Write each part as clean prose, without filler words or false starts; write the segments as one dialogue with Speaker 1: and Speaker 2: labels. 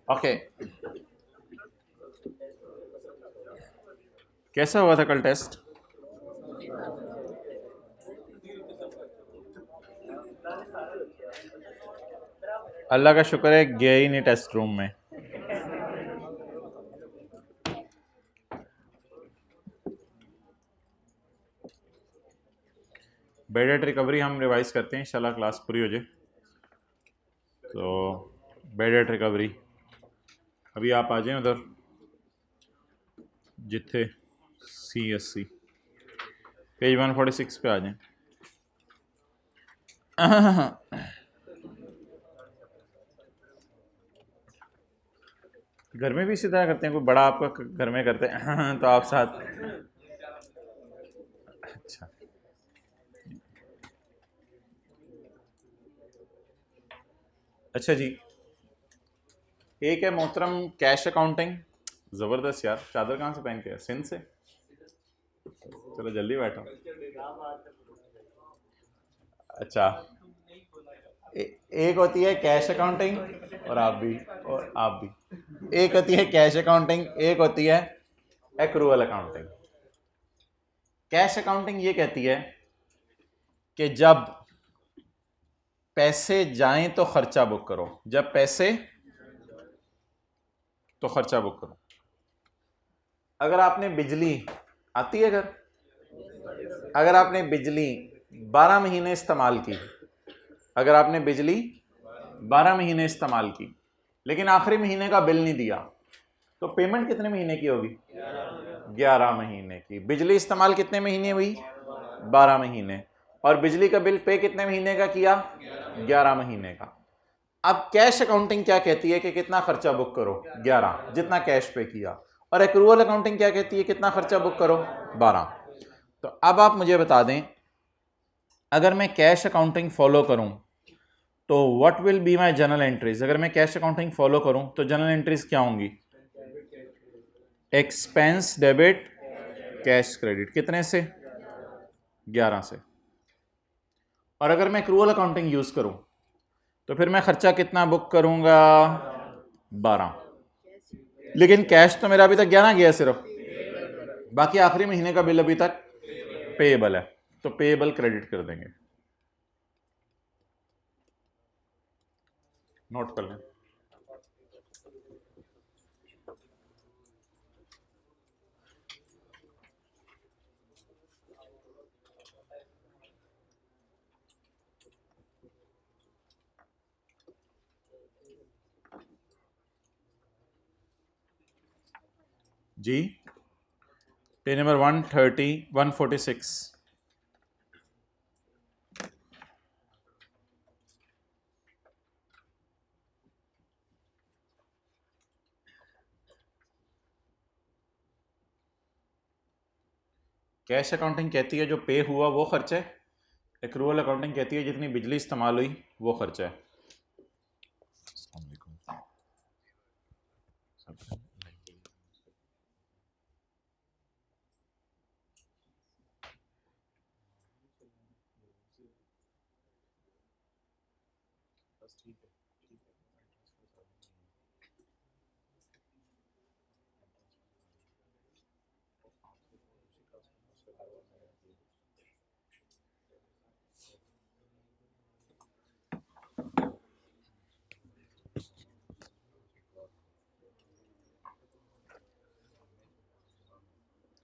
Speaker 1: Okay, कैसा हुआ था कल टेस्ट? अल्लाह का शुक्र है गया ही नहीं टेस्ट रूम में। बेड रेट रिकवरी हम रिवाइज करते हैं इंशाल्लाह, क्लास पूरी हो जाए तो। बेड रेट रिकवरी अभी आप आ जाएं उधर जिथे CSC पेज 146 पे आ जाएं। घर में भी इसी तरह करते हैं? कोई बड़ा आपका घर में करते हैं तो आप साथ? अच्छा, अच्छा जी। एक है मोहतरम कैश अकाउंटिंग। ज़बरदस्त यार, चादर कहाँ से पहन के है? सिंध से? चलो जल्दी बैठो। अच्छा, एक होती है कैश अकाउंटिंग और आप भी एक होती है कैश अकाउंटिंग, एक होती है एक्रूअल अकाउंटिंग। कैश अकाउंटिंग ये कहती है कि जब पैसे जाएं तो खर्चा बुक करो, जब पैसे तो खर्चा बुक करो। अगर आपने बिजली आती है घर, अगर आपने बिजली 12 महीने इस्तेमाल की, अगर आपने बिजली 12 महीने इस्तेमाल की लेकिन आखिरी महीने का बिल नहीं दिया, तो पेमेंट कितने महीने की होगी? 11 महीने की। बिजली इस्तेमाल कितने महीने हुई? 12 महीने। और बिजली का बिल पे कितने महीने का किया? 11 महीने का। अब कैश अकाउंटिंग क्या कहती है कि कितना खर्चा बुक करो? 11, जितना कैश पे किया। और एक्रूअल अकाउंटिंग क्या कहती है? कितना खर्चा बुक करो? 12। तो अब आप मुझे बता दें, अगर मैं कैश अकाउंटिंग फॉलो करूं तो what will be my journal entries? अगर मैं कैश अकाउंटिंग फॉलो करूं तो जर्नल एंट्रीज क्या होंगी? Expense debit cash credit. कितने से? 11 से। और अगर मैं एक्रूअल अकाउंटिंग यूज करूं तो फिर मैं खर्चा कितना बुक करूंगा? 12। लेकिन कैश तो मेरा अभी तक 11 गया सिर्फ, बाकी आखिरी महीने का बिल अभी तक पेएबल है, तो पेएबल क्रेडिट कर देंगे। नोट कर लें। जी, पेज नंबर 146। कैश अकाउंटिंग कहती है जो पे हुआ वो खर्चा है, एक्रूअल अकाउंटिंग कहती है जितनी बिजली इस्तेमाल हुई वो खर्चा है।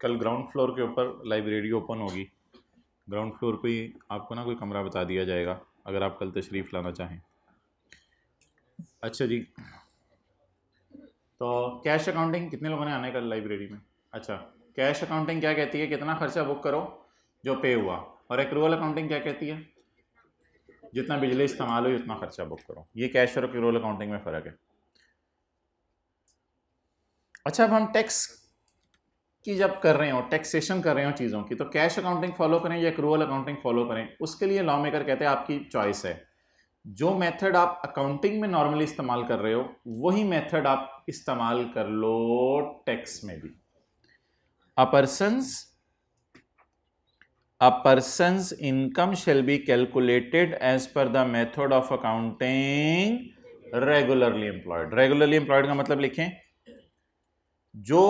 Speaker 1: कल ग्राउंड फ्लोर के ऊपर लाइब्रेरी ओपन होगी, ग्राउंड फ्लोर पे ही आपको ना कोई कमरा बता दिया जाएगा अगर आप कल तशरीफ़ लाना चाहें। अच्छा जी, तो कैश अकाउंटिंग कितने लोगों ने आने कल लाइब्रेरी में? अच्छा, कैश अकाउंटिंग क्या कहती है? कितना खर्चा बुक करो जो पे हुआ। और एक्रूअल अकाउंटिंग क्या कहती है? जितना बिजली इस्तेमाल हुई उतना खर्चा बुक करो। ये कैश और एक्रूअल अकाउंटिंग में फ़र्क है। अच्छा, अब हम टैक्स की जब कर रहे हो, टैक्सेशन कर रहे हो चीज़ों की, तो कैश अकाउंटिंग फॉलो करें या एक्रूअल अकाउंटिंग फॉलो करें, उसके लिए लॉ मेकर कहते हैं आपकी चॉइस है। जो मेथड आप अकाउंटिंग में नॉर्मली इस्तेमाल कर रहे हो वही मेथड आप इस्तेमाल कर लो टैक्स में भी। अ person's income shall be calculated as per the method of accounting regularly employed. Regularly employed का मतलब लिखें, जो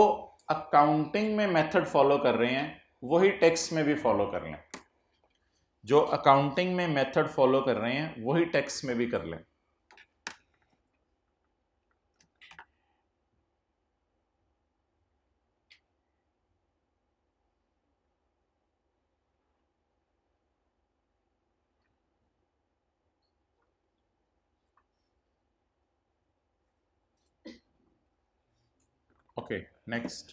Speaker 1: अकाउंटिंग में मेथड फॉलो कर रहे हैं वही टैक्स में भी फॉलो कर लें। जो अकाउंटिंग में मेथड फॉलो कर रहे हैं वही टैक्स में भी कर लें। Okay, next.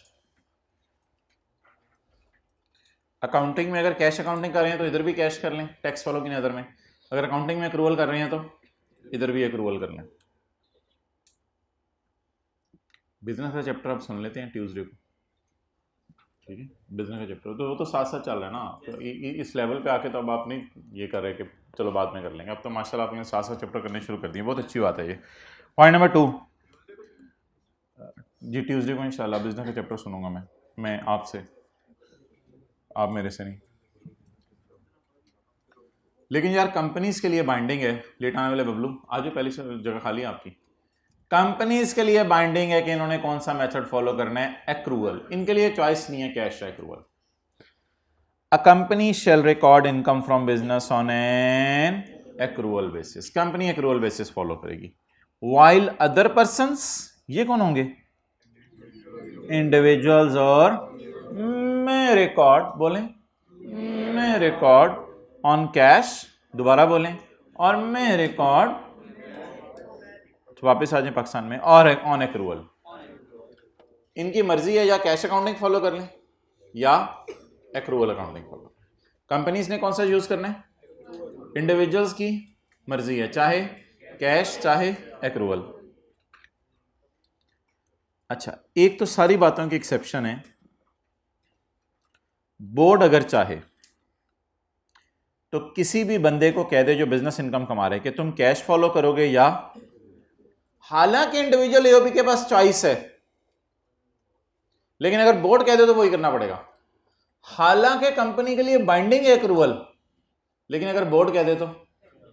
Speaker 1: अकाउंटिंग में अगर कैश अकाउंटिंग कर रहे हैं तो इधर भी कैश कर लें टैक्स फॉलो की नज़र में। अगर अकाउंटिंग में एक्रूवल कर रहे हैं तो इधर भी एक्रूवल कर लें। बिजनेस का चैप्टर आप सुन लेते हैं ट्यूसडे को, ठीक है। बिजनेस का चैप्टर तो वो तो साथ साथ चल रहा है ना, तो इस लेवल पे आके तो अब आप नहीं ये कर रहे कि चलो बाद में कर लेंगे। अब तो माशाल्लाह आपने साथ साथ चैप्टर करने शुरू कर दिए, बहुत अच्छी बात है ये। पॉइंट नंबर 2 जी, ट्यूसडे को इंशाल्लाह बिजनेस का चैप्टर सुनूंगा मैं आपसे, आप मेरे से नहीं। लेकिन यार कंपनीज के लिए बाइंडिंग है, लेट आने वाले बबलू आज पहली जगह खाली है आपकी। कंपनीज के लिए बाइंडिंग है कि इन्होंने कौन सा मेथड फॉलो करना है, एक्रूवल। इनके लिए चॉइस नहीं है कैश या accrual. A company shall record income from business on an accrual basis. Company accrual basis follow करेगी। वाइल अदर पर्संस, ये कौन होंगे, इंडिविजुअल्स, और मैं रिकॉर्ड बोलें, मैं रिकॉर्ड ऑन कैश, दोबारा बोलें, और मैं रिकॉर्ड, वापस आ जाए पाकिस्तान में, और ऑन एक्रूवल। इनकी मर्जी है या कैश अकाउंटिंग फॉलो कर लें या एक्रूवल अकाउंटिंग फॉलो। कंपनीज ने कौन सा यूज करना है, इंडिविजुअल्स की मर्जी है, चाहे कैश चाहे एक्रूवल। अच्छा, एक तो सारी बातों की एक्सेप्शन है, बोर्ड अगर चाहे तो किसी भी बंदे को कह दे जो बिजनेस इनकम कमा रहे कि तुम कैश फॉलो करोगे या, हालांकि इंडिविजुअल एओपी के पास चॉइस है, लेकिन अगर बोर्ड कह दे तो वही करना पड़ेगा। हालांकि कंपनी के लिए बाइंडिंग है एक्रूवल, लेकिन अगर बोर्ड कह दे तो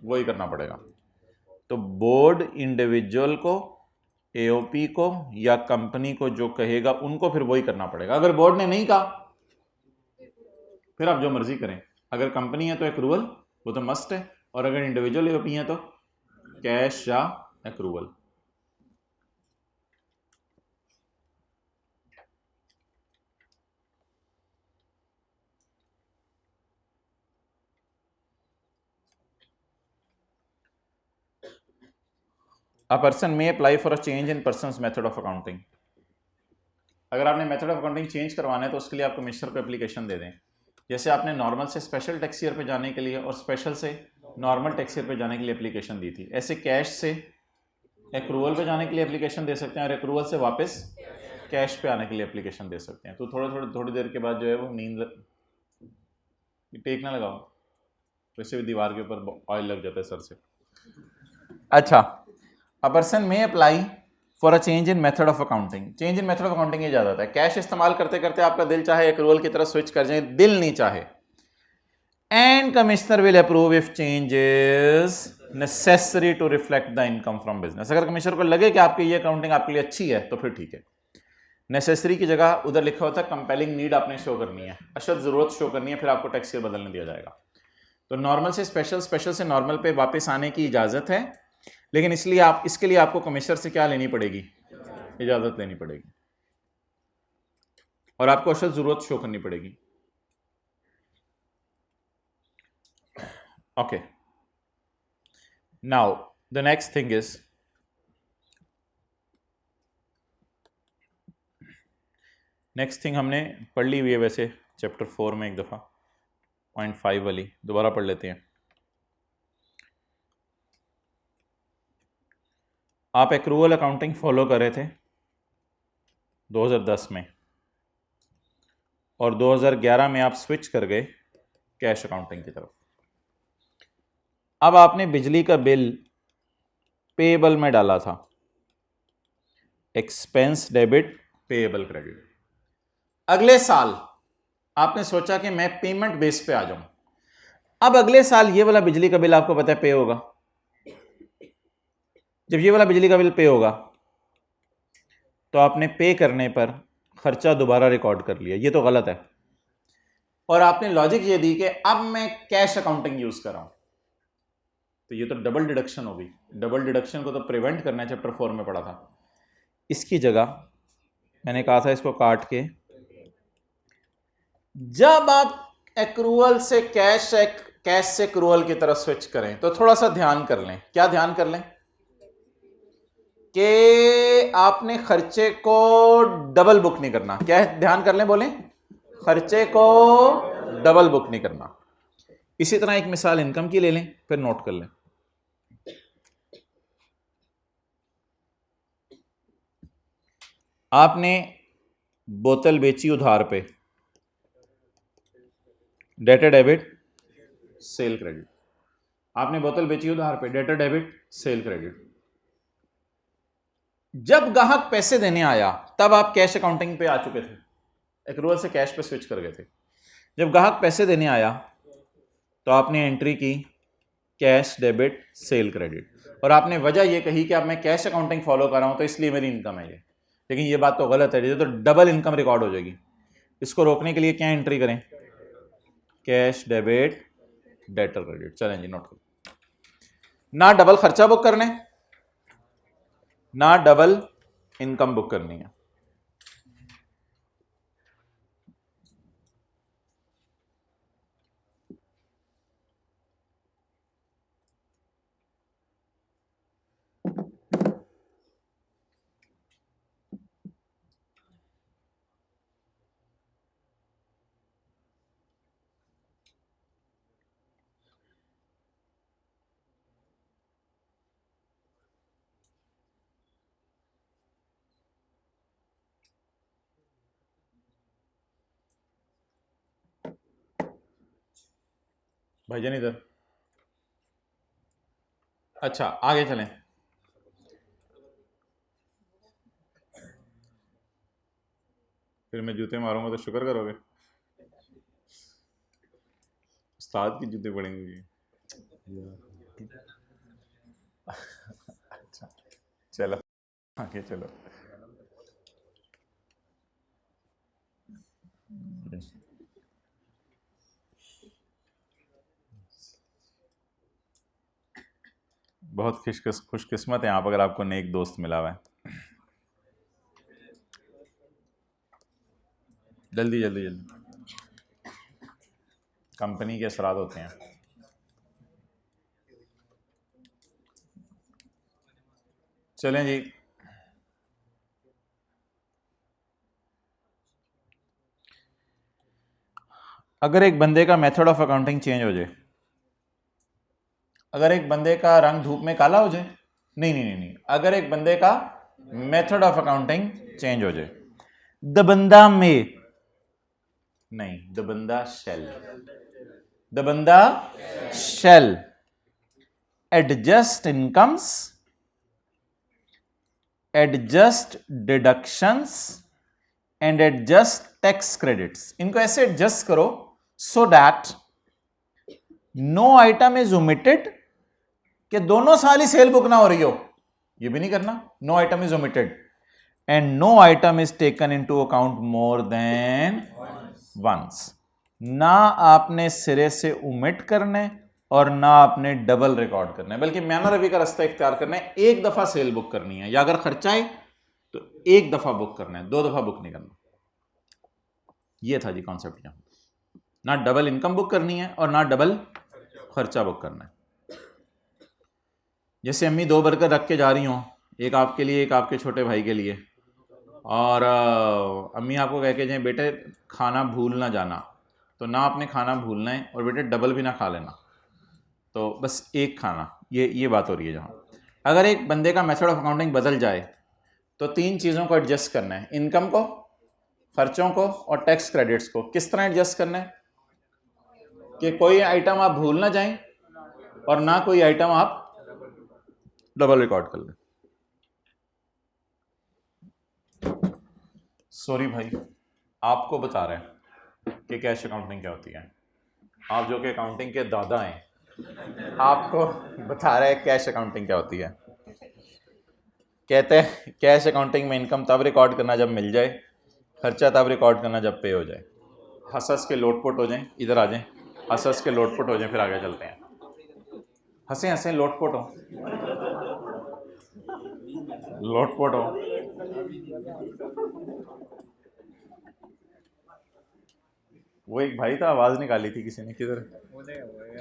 Speaker 1: वही करना पड़ेगा। तो बोर्ड इंडिविजुअल को, एओपी को या कंपनी को जो कहेगा उनको फिर वही करना पड़ेगा। अगर बोर्ड ने नहीं कहा फिर आप जो मर्जी करें। अगर कंपनी है तो एक्रूवल, वो तो मस्ट है, और अगर इंडिविजुअल एओपी है तो कैश या accrual. A person may apply for a change in person's method of accounting। अगर आपने मेथड ऑफ अकाउंटिंग चेंज करवाना है तो उसके लिए आप कमिश्नर को एप्लीकेशन दे दें। जैसे आपने नॉर्मल से स्पेशल टैक्स ईयर पे जाने के लिए और स्पेशल से नॉर्मल टैक्स ईयर पे जाने के लिए एप्लीकेशन दी थी, ऐसे कैश से एक्रूवल पे जाने के लिए एप्लीकेशन दे सकते हैं और एक्रूवल से वापस कैश पे आने के लिए एप्लीकेशन दे सकते हैं। तो थोड़ी देर के बाद जो है वो नींद टेक ना लगाओ, वैसे भी दीवार के ऊपर ऑयल लग जाता है सर से। अच्छा, अ पर्सन में apply for a change in method of accounting. Change in method of accounting ये ज्यादा है, कैश इस्तेमाल करते करते आपका दिल चाहे एक्रूवल की तरफ स्विच कर जाए, दिल नहीं चाहे। And commissioner will approve if change is necessary to reflect the income from business. अगर कमिश्नर को लगे कि आपकी ये अकाउंटिंग आपके लिए अच्छी है तो फिर ठीक है। नेसेसरी की जगह उधर लिखा होता है कंपेलिंग नीड आपने शो करनी है, अशद जरूरत शो करनी है, फिर आपको टैक्स ईयर बदलने दिया जाएगा। तो नॉर्मल से स्पेशल, स्पेशल से नॉर्मल पे वापस आने की इजाजत है, लेकिन इसलिए इसके लिए आपको कमिश्नर से क्या लेनी पड़ेगी, इजाजत लेनी पड़ेगी, और आपको अशद जरूरत शो करनी पड़ेगी। Okay, now the next thing is, next thing हमने पढ़ ली हुई है वैसे चैप्टर 4 में एक दफा, पॉइंट 5 वाली दोबारा पढ़ लेते हैं। आप एक्रूवल अकाउंटिंग फॉलो कर रहे थे 2010 में, और 2011 में आप स्विच कर गए कैश अकाउंटिंग की तरफ। अब आपने बिजली का बिल पेएबल में डाला था, एक्सपेंस डेबिट पेएबल क्रेडिट। अगले साल आपने सोचा कि मैं पेमेंट बेस पे आ जाऊं। अब अगले साल ये वाला बिजली का बिल आपको पता है पे होगा, जब ये वाला बिजली का बिल पे होगा तो आपने पे करने पर खर्चा दोबारा रिकॉर्ड कर लिया, ये तो गलत है। और आपने लॉजिक ये दी कि अब मैं कैश अकाउंटिंग यूज कर रहा हूं, तो ये तो डबल डिडक्शन होगी। डबल डिडक्शन को तो प्रिवेंट करना है, चैप्टर 4 में पढ़ा था। इसकी जगह मैंने कहा था इसको काट के, जब आप एक्रूअल से कैश से एक्रूअल की तरफ स्विच करें तो थोड़ा सा ध्यान कर लें। क्या ध्यान कर लें? कि आपने खर्चे को डबल बुक नहीं करना। क्या है? ध्यान कर लें, बोलें, खर्चे को डबल बुक नहीं करना। इसी तरह एक मिसाल इनकम की ले लें, फिर नोट कर लें। आपने बोतल बेची उधार पे, डेटर डेबिट सेल क्रेडिट। आपने बोतल बेची उधार पे, डेटर डेबिट सेल क्रेडिट। जब ग्राहक पैसे देने आया तब आप कैश अकाउंटिंग पे आ चुके थे, एक्रूअल से कैश पे स्विच कर गए थे। जब ग्राहक पैसे देने आया तो आपने एंट्री की कैश डेबिट सेल क्रेडिट, और आपने वजह यह कही कि अब मैं कैश अकाउंटिंग फॉलो कर रहा हूं तो इसलिए मेरी इनकम है ये। लेकिन ये बात तो गलत है, ये तो डबल इनकम रिकॉर्ड हो जाएगी। इसको रोकने के लिए क्या एंट्री करें? Cash debit debtor credit. चलें जी, नोट करो। ना डबल खर्चा बुक करने, ना डबल इनकम बुक करनी है। भाईजान इधर। अच्छा, आगे चलें। फिर मैं जूते मारूंगा तो शुक्र करोगे? उस्ताद की जूते पड़ेंगे। अच्छा, चलो आगे चलो। बहुत खुशकिस्मत है आप अगर आपको नेक दोस्त मिला हुआ है। जल्दी जल्दी जल्दी, कंपनी के असरात होते हैं। चलें जी, अगर एक बंदे का मेथड ऑफ अकाउंटिंग चेंज हो जाए, अगर एक बंदे का रंग धूप में काला हो जाए, नहीं नहीं नहीं नहीं, अगर एक बंदे का मेथड ऑफ अकाउंटिंग चेंज हो जाए, द बंदा में नहीं, द बंदा शेल, द बंदा shall adjust incomes, adjust deductions and adjust tax credits. इनको ऐसे एडजस्ट करो so that no item is omitted, कि दोनों साल ही सेल बुक ना हो रही हो, ये भी नहीं करना। No item is omitted and no item is taken into account more than once. ना आपने सिरे से ओमिट करने और ना आपने डबल रिकॉर्ड करना है, बल्कि मैनर रवि का रास्ता इख्तियार करना है। एक दफा सेल बुक करनी है, या अगर खर्चा है तो एक दफा बुक करना है, दो दफा बुक नहीं करना। ये था जी कॉन्सेप्ट। यहां ना डबल इनकम बुक करनी है और ना डबल खर्चा बुक करना है। जैसे अम्मी 2 बर्गर रख के जा रही हों, एक आपके लिए एक आपके छोटे भाई के लिए, और अम्मी आपको कह के जाए बेटे खाना भूल ना जाना, तो ना आपने खाना भूलना है और बेटे डबल भी ना खा लेना, तो बस एक खाना। ये बात हो रही है। जहाँ अगर एक बंदे का मेथड ऑफ अकाउंटिंग बदल जाए तो 3 चीज़ों को एडजस्ट करना है, इनकम को, खर्चों को और टैक्स क्रेडिट्स को। किस तरह एडजस्ट करना है? कि कोई आइटम आप भूल ना जाएं और ना कोई आइटम आप डबल रिकॉर्ड कर लें। सॉरी भाई, आपको बता रहे हैं कि कैश अकाउंटिंग क्या होती है। आप जो कि अकाउंटिंग के दादा हैं, आपको बता रहे हैं कैश अकाउंटिंग क्या होती है। कहते हैं कैश अकाउंटिंग में इनकम तब रिकॉर्ड करना जब मिल जाए, खर्चा तब रिकॉर्ड करना जब पे हो जाए। हंस के लोटपोट हो जाएं, इधर आ जाएं, हंस के लोटपोट हो जाएं, फिर आगे चलते हैं। हंसे हंसे लोटपोट हो, लोटपोट हो। वो एक भाई था, आवाज निकाली थी किसी ने, किधर?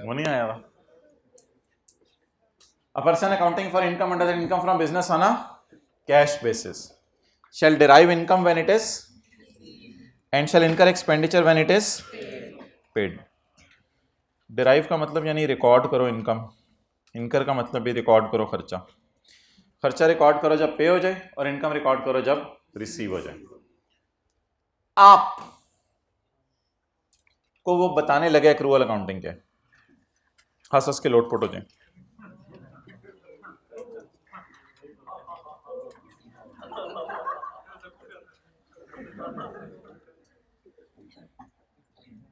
Speaker 1: वो नहीं आया था। A person accounting for income under the income from business on a cash basis shall derive income when it is and shall incur expenditure when it is paid. derive का मतलब यानी रिकॉर्ड करो इनकम, इनकर का मतलब भी record करो खर्चा। खर्चा रिकॉर्ड करो जब पे हो जाए और इनकम रिकॉर्ड करो जब रिसीव हो जाए। आप को वो बताने लगे एक्रूअल अकाउंटिंग के, हंस के लोटपोट हो जाए।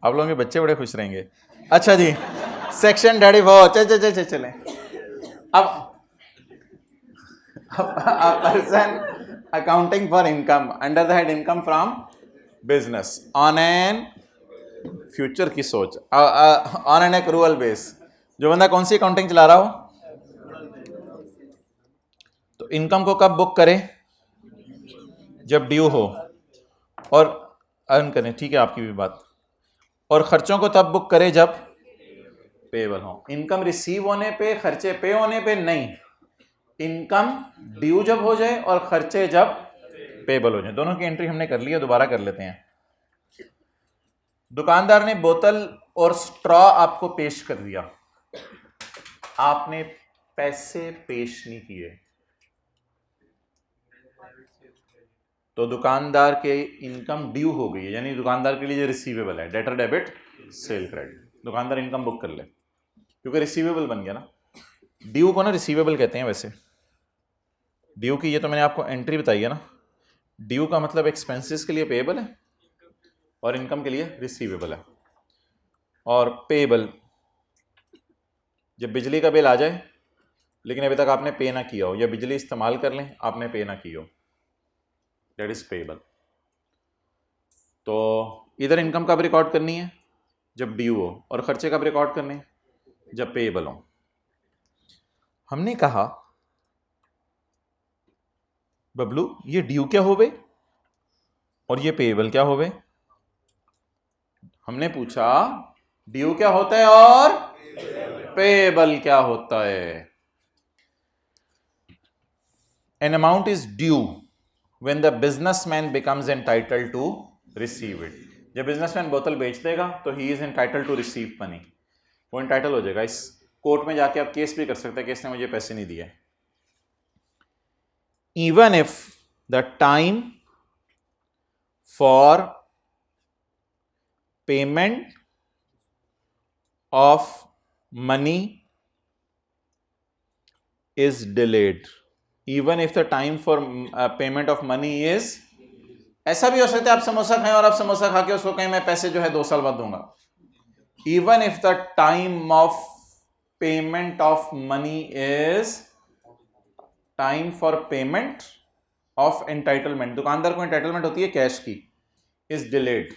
Speaker 1: आप लोगों के बच्चे बड़े खुश रहेंगे। अच्छा जी, सेक्शन 34 चले। अब person accounting for income under the head income from business on N future की सोच, ऑन एन एक्रूअल बेस। जो बंदा कौन सी अकाउंटिंग चला रहा हो, तो इनकम को कब बुक करे? जब ड्यू हो और अर्न करें, ठीक है आपकी भी बात। और खर्चों को तब बुक करे जब पेबल हो। इनकम रिसीव होने पे, खर्चे पे होने पे नहीं, इनकम ड्यू जब हो जाए और खर्चे जब पेबल हो जाए। दोनों की एंट्री हमने कर ली है, दोबारा कर लेते हैं। दुकानदार ने बोतल और स्ट्रॉ आपको पेश कर दिया, आपने पैसे पेश नहीं किए, तो दुकानदार के इनकम ड्यू हो गई है, यानी दुकानदार के लिए ये रिसीवेबल है। डेटर डेबिट सेल क्रेडिट, दुकानदार इनकम बुक कर ले क्योंकि रिसीवेबल बन गया ना। ड्यू को ना रिसीवेबल कहते हैं वैसे। ड्यू की ये तो मैंने आपको एंट्री बताई है ना। ड्यू का मतलब एक्सपेंसेस के लिए पेएबल है और इनकम के लिए रिसीवेबल है। और पेएबल जब बिजली का बिल आ जाए लेकिन अभी तक आपने पे ना किया हो, या बिजली इस्तेमाल कर लें आपने पे ना की हो, दैट इज पेएबल। तो इधर इनकम कब रिकॉर्ड करनी है? जब ड्यू हो, और खर्चे कब रिकॉर्ड करने हैं? जब पेएबल हो। हमने कहा बबलू ये ड्यू क्या होवे और ये पेएबल क्या होवे? हमने पूछा ड्यू क्या होता है और पेएबल क्या होता है। An amount is due when the businessman becomes entitled to receive it. जब बिजनेसमैन बोतल बेच देगा तो he is entitled to receive money, वो एंटाइटल हो जाएगा। इस कोर्ट में जाके आप केस भी कर सकते हैं, केस ने मुझे पैसे नहीं दिए। Even if the time for payment of money is delayed, even if the time for payment of money is, ऐसा भी हो सकता है आप समोसा खाएं और आप समोसा खा के उसको कहें मैं पैसे जो है 2 साल बाद दूंगा। Even if the time of payment of money is time for payment of entitlement, दुकानदार को एंटाइटलमेंट होती है कैश की, इज डिलेड।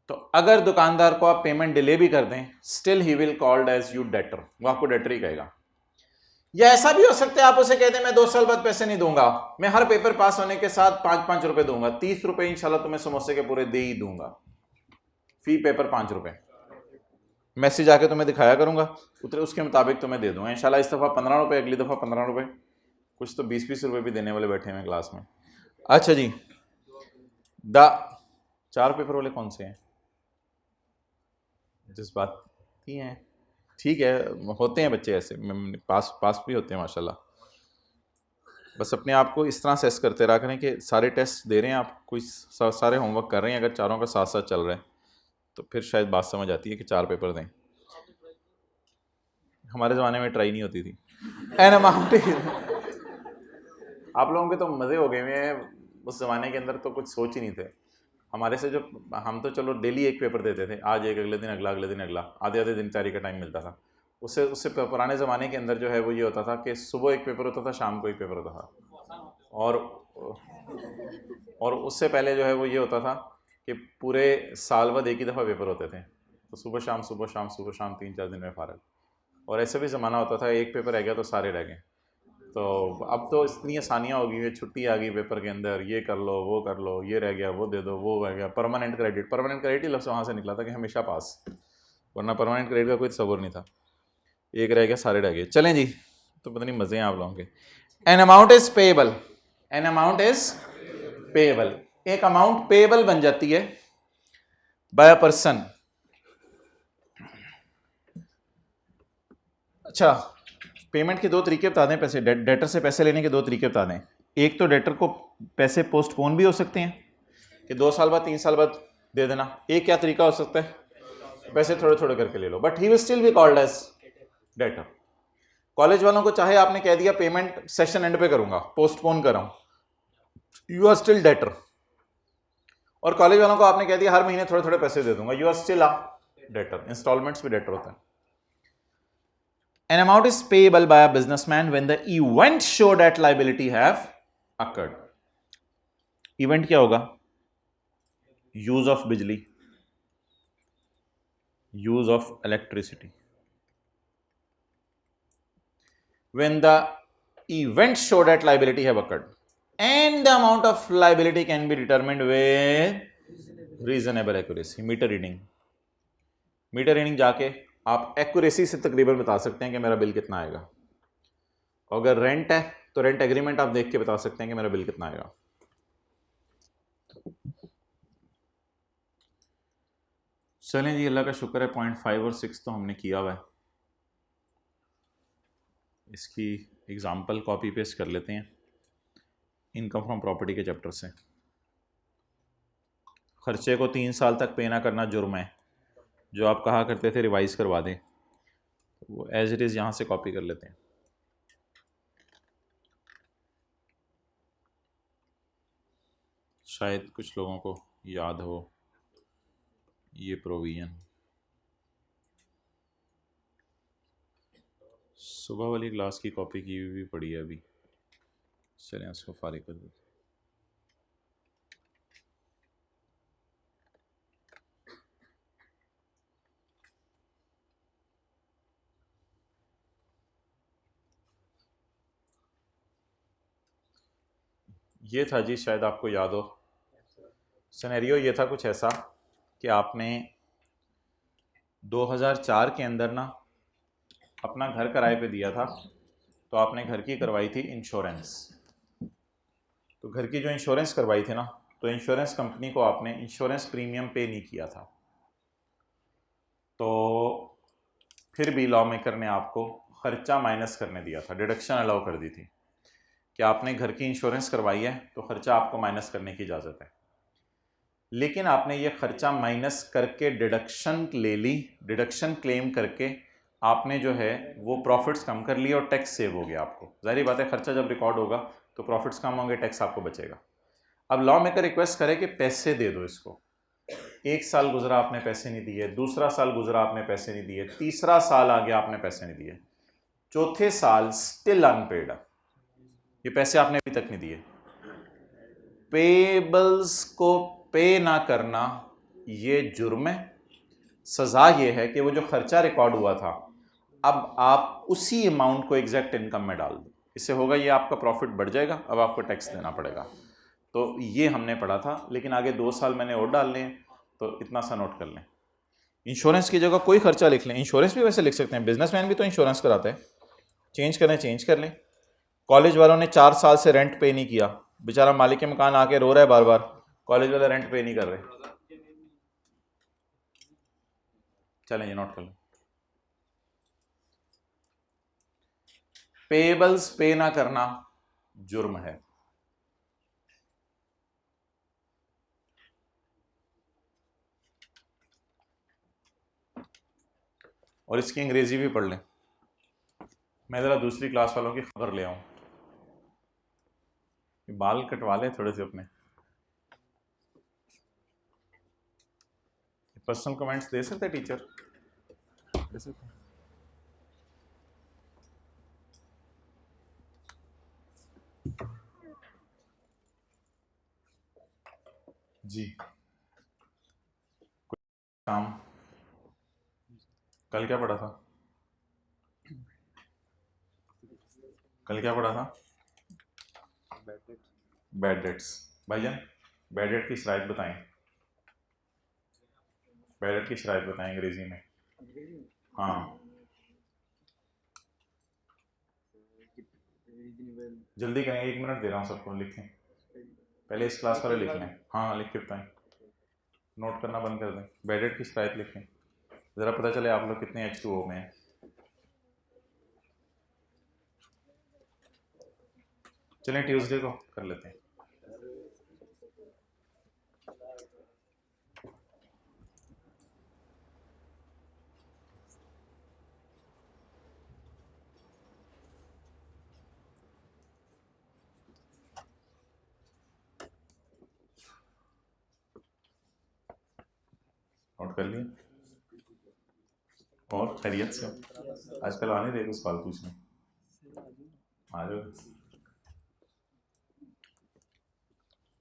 Speaker 1: तो अगर दुकानदार को आप पेमेंट डिले भी कर दें still he will called as you debtor, वो आपको डेटर ही कहेगा। या ऐसा भी हो सकता है आप उसे कहते हैं मैं 2 साल बाद पैसे नहीं दूंगा, मैं हर पेपर पास होने के साथ 5-5 रुपए दूंगा, 30 रुपए इंशाल्लाह तुम्हें समोसे के पूरे दे ही दूंगा, फी पेपर 5 रुपए, मैसेज आके तुम्हें दिखाया करूंगा, उतरे उसके मुताबिक तुम्हें दे दूंगा इंशाल्लाह। इस दफ़ा 15 रुपये, अगली दफ़ा 15 रुपये, कुछ तो 20-20 रुपये भी देने वाले बैठे हैं क्लास में। अच्छा जी, 4 पेपर वाले कौन से हैं? जिस बात ही हैं, ठीक है, होते हैं बच्चे ऐसे, पास भी होते हैं माशाल्लाह। बस अपने आप को इस तरह सेस करते रहा करें कि सारे टेस्ट दे रहे हैं आप, कोई सारे होमवर्क कर रहे हैं, अगर चारों का साथ साथ चल रहा है तो फिर शायद बात समझ आती है कि 4 पेपर दें। हमारे ज़माने में ट्राई नहीं होती थी। एन अमाउंट आप लोगों के तो मज़े हो गए हैं, उस ज़माने के अंदर तो कुछ सोच ही नहीं थे। हमारे से जो, हम तो चलो डेली एक पेपर देते थे, आज एक, अगले दिन अगला, अगले दिन अगला, आधे आधे दिन तैयारी का टाइम मिलता था। उससे उससे पुराने ज़माने के अंदर जो है वो ये होता था कि सुबह एक पेपर होता था, शाम को एक पेपर होता था, और उससे पहले जो है वो ये होता था कि पूरे साल बाद एक ही दफ़ा पेपर होते थे, तो सुबह शाम सुबह शाम सुबह शाम 3-4 दिन में फ़ारग। और ऐसे भी ज़माना होता था एक पेपर रह गया तो सारे रह गए। तो अब तो इतनी आसानियाँ हो गई है, छुट्टी आ गई पेपर के अंदर, ये कर लो वो कर लो, ये रह गया वो दे दो, वो रह गया, परमानेंट क्रेडिट ही लफ्ज़ वहाँ से निकला था कि हमेशा पास, वरना परमानेंट क्रेडिट का कोई तस्वुर नहीं था। एक रह गया, सारे रह गए। चलें जी, तो पता नहीं मज़े हैं आप लोगों के। N amount is payable, N amount is payable, एक अमाउंट पेएबल बन जाती है बाय अ पर्सन। अच्छा, पेमेंट के दो तरीके बता दें, पैसे डेटर से पैसे लेने के दो तरीके बता दें। एक तो डेटर को पैसे पोस्टपोन भी हो सकते हैं कि 2 साल बाद 3 साल बाद दे देना। एक क्या तरीका हो सकता है, पैसे थोड़े थोड़े करके ले लो, but he will still be called as debtor. College वालों को चाहे आपने कह दिया पेमेंट सेशन एंड पे करूंगा, पोस्टपोन कर रहा हूं, यू आर स्टिल डेटर। और कॉलेज वालों को आपने कह दिया हर महीने थोड़े थोड़े पैसे दे दूंगा, you are still a debtor. Installments भी डेटर होता है। An amount is payable by a businessman when the event show that liability have occurred. Event क्या होगा? Use of बिजली, use of electricity. When the event show that liability have occurred, and the amount of liability can be determined with reasonable accuracy. Meter reading जाके आप accuracy से तकरीबन बता सकते हैं कि मेरा बिल कितना आएगा। अगर रेंट है तो रेंट एग्रीमेंट आप देख के बता सकते हैं कि मेरा बिल कितना आएगा। चलें जी, अल्लाह का शुक्र है 0.5 और 6 तो हमने किया हुआ है। इसकी एग्जाम्पल कॉपी पेस्ट कर लेते हैं इनकम फ्रॉम प्रॉपर्टी के चैप्टर से। खर्चे को 3 साल तक पे ना करना जुर्म है, जो आप कहा करते थे रिवाइज करवा दें, वो एज इट इज़ यहाँ से कॉपी कर लेते हैं। शायद कुछ लोगों को याद हो ये प्रोविजन। सुबह वाली क्लास की कॉपी की हुई भी पड़ी है अभी। चलें उसको फारिग कर देते। ये था जी, शायद आपको याद हो, सिनेरियो ये था कुछ ऐसा कि आपने 2004 के अंदर ना अपना घर किराए पे दिया था, तो आपने घर की करवाई थी इंश्योरेंस। तो घर की जो इंश्योरेंस करवाई थी ना, तो इंश्योरेंस कंपनी को आपने इंश्योरेंस प्रीमियम पे नहीं किया था, तो फिर भी लॉ मेकर ने आपको खर्चा माइनस करने दिया था, डिडक्शन अलाउ कर दी थी कि आपने घर की इंश्योरेंस करवाई है तो खर्चा आपको माइनस करने की इजाज़त है। लेकिन आपने ये खर्चा माइनस करके डिडक्शन ले ली, डिडक्शन क्लेम करके आपने जो है वो प्रॉफिट्स कम कर लिए और टैक्स सेव हो गया आपको। जाहिर बात है, खर्चा जब रिकॉर्ड होगा तो प्रॉफिट्स कम होंगे, टैक्स आपको बचेगा। अब लॉ मेकर रिक्वेस्ट करे कि पैसे दे दो इसको। 1 साल गुजरा आपने पैसे नहीं दिए, दूसरा साल गुजरा आपने पैसे नहीं दिए, तीसरा साल आ गया आपने पैसे नहीं दिए, चौथे साल स्टिल अनपेड, ये पैसे आपने अभी तक नहीं दिए। पेबल्स को पे ना करना ये जुर्म है। सज़ा ये है कि वो जो खर्चा रिकॉर्ड हुआ था अब आप उसी अमाउंट को एग्जैक्ट इनकम में डाल दो। इससे होगा ये आपका प्रॉफिट बढ़ जाएगा, अब आपको टैक्स देना पड़ेगा। तो ये हमने पढ़ा था, लेकिन आगे 2 साल मैंने और डालने हैं, तो इतना सा नोट कर लें। इंश्योरेंस की जगह कोई खर्चा लिख लें, इंश्योरेंस भी वैसे लिख सकते हैं, बिजनेसमैन भी तो इंश्योरेंस कराते हैं। चेंज करें चेंज कर लें। कॉलेज वालों ने 4 साल से रेंट पे नहीं किया, बेचारा मालिक मकान आके रो रहा है बार बार, कॉलेज वाले रेंट पे नहीं कर रहे। चलें ये नोट कर लें। पेबल्स पे ना करना जुर्म है। और इसकी अंग्रेजी भी पढ़ लें। मैं ज़रा दूसरी क्लास वालों की खबर ले आऊं, बाल कटवा लें थोड़े से अपने। पर्सनल कमेंट्स दे सकते टीचर? दे सकते। जी काम कल क्या पढ़ा था? कल क्या पढ़ा था? Bad debts. भाईजान बैड डेट की शराइत बताएं। बैड डेट की शराइत बताएं अंग्रेजी में। हाँ जल्दी करें, 1 मिनट दे रहा हूँ सबको, लिखें पहले, इस क्लास वाले लिख लें। हाँ लिख के बताएं, नोट करना बंद कर दें। बैड डेट की शराइत लिखें, ज़रा पता चले आप लोग कितने H2O में हैं। चलें ट्यूसडे को कर लेते हैं। नोट कर लिए? और खैरियत से? आजकल आने रहे सवाल पूछने, आ जाओ।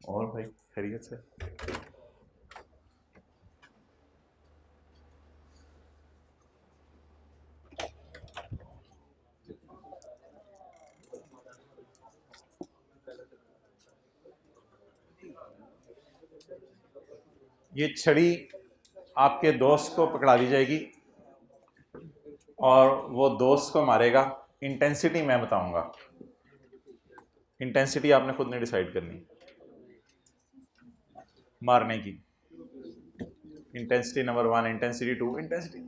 Speaker 1: और भाई खैरियत से? ये छड़ी आपके दोस्त को पकड़ा दी जाएगी और वो दोस्त को मारेगा। इंटेंसिटी मैं बताऊंगा, इंटेंसिटी आपने खुद ने डिसाइड करनी मारने की। Intensity number 1, intensity 2, intensity.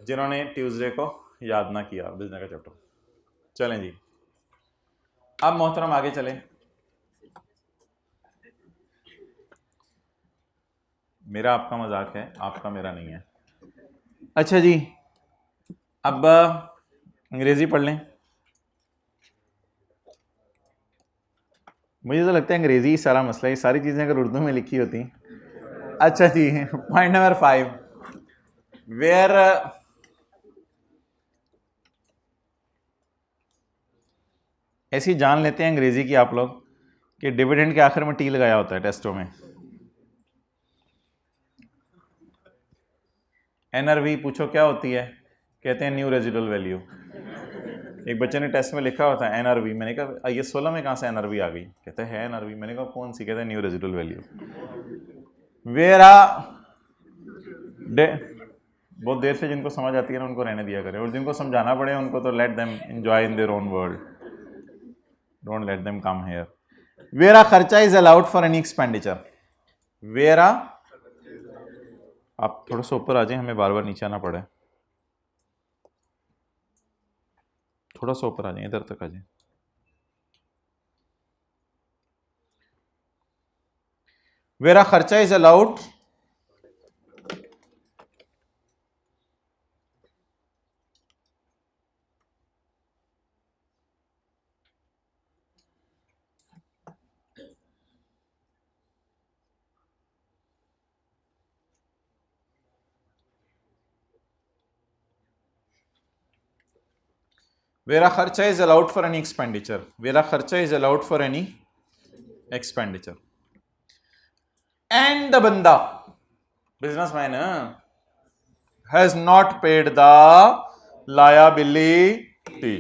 Speaker 1: जिन्होंने ट्यूसडे को याद ना किया बिजनेस का चैप्टर। चलें जी, अब मोहतरम आगे चलें। मेरा आपका मजाक है, आपका मेरा नहीं है। अच्छा जी, अब अंग्रेजी पढ़ लें। मुझे तो लगता है अंग्रेजी ही सारा मसला है, सारी चीज़ें अगर उर्दू में लिखी होती। अच्छा जी, पॉइंट नंबर 5, वेयर ऐसी जान लेते हैं अंग्रेजी की आप लोग कि डिविडेंड के आखिर में टी लगाया होता है टेस्टों में। NRV पूछो क्या होती है, कहते हैं न्यू रेजिडुअल वैल्यू। एक बच्चे ने टेस्ट में लिखा होता है NRV, मैंने कहा ये 16 में कहाँ से NRV आ गई? कहते हैं NRV, मैंने कहा कौन सी? कहते हैं न्यू रेजिडुअल वैल्यू। वेरा बहुत देर से जिनको समझ आती है ना उनको रहने दिया करें, और जिनको समझाना पड़े उनको तो let them enjoy in their own world, don't let them come here. वेरा खर्चा is allowed for any expenditure. वेरा, आप थोड़ा सा ऊपर आ जाए, हमें बार बार नीचे आना पड़े। थोड़ा सा ऊपर आ जाए, इधर तक आ जाए। वेरा खर्चा is allowed Where kharcha is allowed for any expenditure. Where kharcha is allowed for any expenditure. And the banda, businessman, has not paid the liability.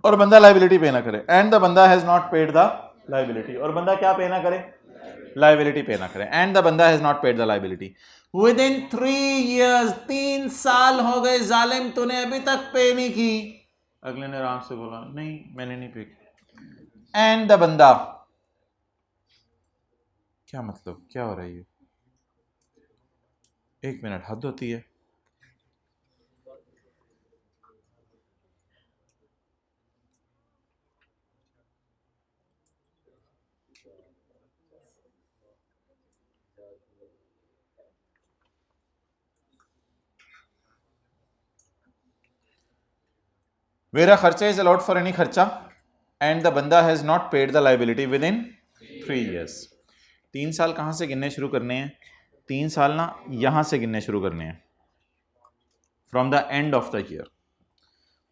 Speaker 1: और बंदा लाइबिलिटी पे ना करे। एंड द बंदा has not paid the liability, और बंदा क्या पे ना करे? लाइबिलिटी पे ना करे। एंड द बंदा has not paid the liability with in 3 years, 3 साल हो गए जालिम, तूने अभी तक पे नहीं की। अगले ने आराम से बोला नहीं मैंने नहीं पे की। एंड द बंदा, क्या मतलब, क्या हो रहा है ये? 1 मिनट, हद होती है। Where खर्चा is allowed for any खर्चा and the बंदा has not paid the liability within 3 years. 3 साल कहाँ से गिनने शुरू करने हैं? 3 साल ना यहाँ से गिनने शुरू करने हैं, from the end of the year.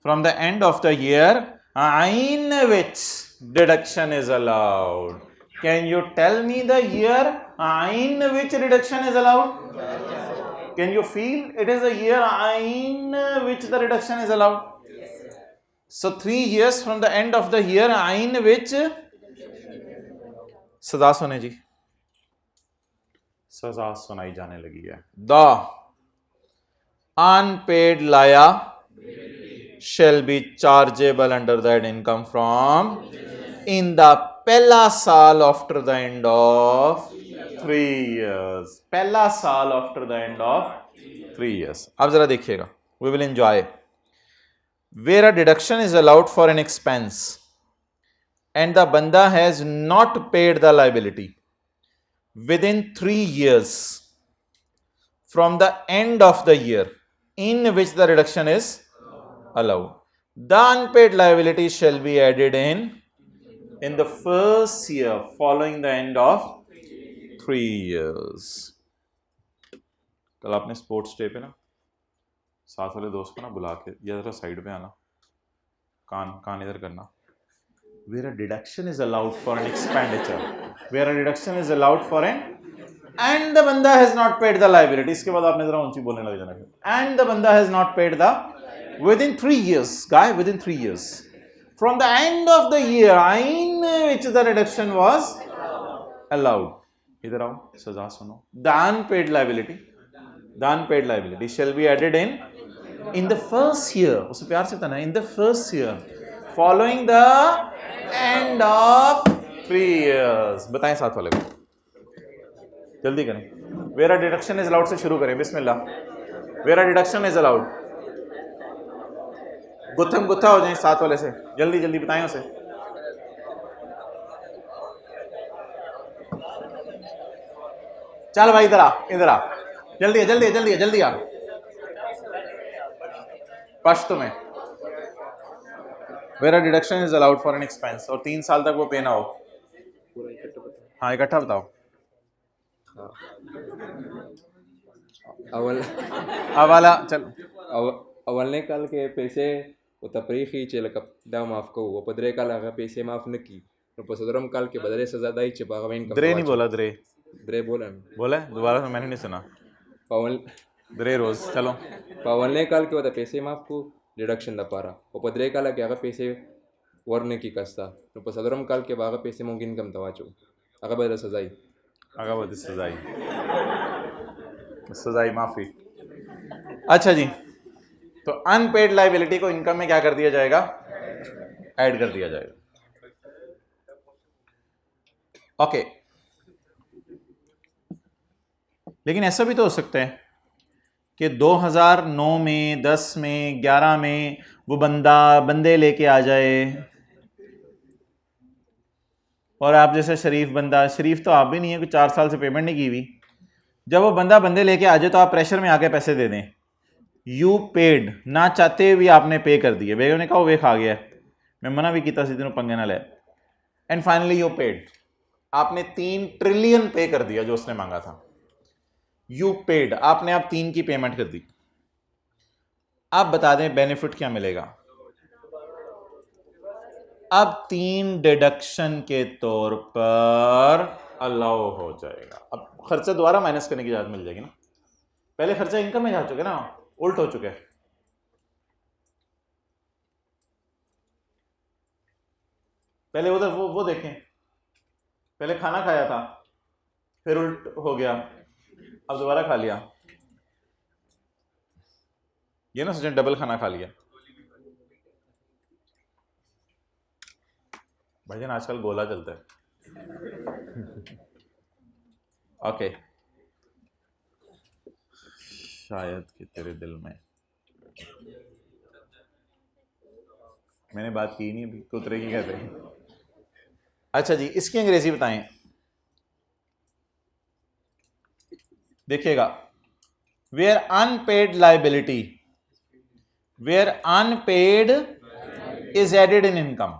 Speaker 1: From the end of the year in which deduction is allowed. Can you tell me the year in which reduction is allowed? Can you feel it is the year in which the reduction is allowed? So 3 years from the end of the year in which सजा सुने जी, सजा सुनाई जाने लगी है. The unpaid liability shall be chargeable under that income from in the पहला साल after the end of 3 years. पहला साल after the end of 3 years. अब जरा देखिएगा, we will enjoy. Where a deduction is allowed for an expense and the banda has not paid the liability within 3 years from the end of the year in which the reduction is allowed, the unpaid liability shall be added in the first year following the end of 3 years. कल आपने sports day पे ना साथ वाले दोस्त को ना बुला के या जरा साइड पे आना, कान इधर करना. Where a deduction is allowed for an expenditure, where a deduction is allowed for an and the banda has not paid the liability. इसके बाद आपने जरा ऊंची बोलने लग जाना. And the banda has not paid the within 3 years, guy, within 3 years from the end of the year in which the reduction was allowed. इधर आओ, सजा सुनो. The unpaid liability shall be added in the first year. उसे प्यार से बताना, in the first year following the end of 3 years. बताएं साथ वाले को, जल्दी करें. Where a deduction is allowed से शुरू करें. बिस्मिल्लाह. Where a deduction is allowed. गुत्थम गुत्था हो जाए साथ वाले से, जल्दी जल्दी बताएं उसे. चल भाई इधर आ, जल्दी आ. पश्तो में Where a deduction is allowed for an expense और 3 साल तक वो पे ना हो. हाँ इकट्ठा बताओ. अवाला चल.
Speaker 2: अवलने काल के पैसे वो तपरीखी चेलकप दा माफ को वो पदरे काल अगर पैसे माफ न की तो पसदरम काल के बदले सजा दाई चिपागवेन का.
Speaker 1: द्रे नहीं बोला, द्रे बोला दोबारा से मैंने नहीं सुना.
Speaker 2: पवन
Speaker 1: द्रे रोज. चलो
Speaker 2: पवलने काल के वो पैसे माफ को डिडक्शन दपारा वो पदरे काल के अगर पैसे वरने की कस्ता तो पसदरम काल के बागा पैसे मुमकिन कम तवाचो अगर बदले
Speaker 1: सजाई माफी. अच्छा जी, तो अनपेड लाइबिलिटी को इनकम में क्या कर दिया जाएगा? ऐड कर दिया जाएगा. ओके. लेकिन ऐसा भी तो हो सकता है कि 2009 में, 10 में, 11 में वो बंदे लेके आ जाए और आप जैसे शरीफ तो आप भी नहीं है, कोई 4 साल से पेमेंट नहीं की हुई. जब वो बंदे लेके आ जाए तो आप प्रेशर में आके पैसे दे दें. यू पेड, ना चाहते हुए आपने पे कर दिए. बेगम ने कहा वो वे खा गया, मैं मना भी किया सी दिन पंगे ना ले. एंड फाइनली यू पेड, आपने 3 ट्रिलियन पे कर दिया जो उसने मांगा था. यू पेड, आपने आप 3 की पेमेंट कर दी. अब बता दें बेनिफिट क्या मिलेगा. अब 3 डिडक्शन के तौर पर अलाउ हो जाएगा. अब खर्चा दोबारा माइनस करने की इजाजत मिल जाएगी ना. पहले खर्चा इनकम में जा चुके ना, उल्ट हो चुके. पहले उधर वो देखें, पहले खाना खाया था फिर उल्ट हो गया, अब दोबारा खा लिया. ये ना सोचें डबल खाना खा लिया. भाईजान आजकल गोला चलता है. ओके. शायद कि तेरे दिल में मैंने बात की नहीं अभी, कुतरे की कहते हैं. अच्छा जी, इसकी अंग्रेजी बताएं. देखिएगा, where unpaid liability, where unpaid is added in income,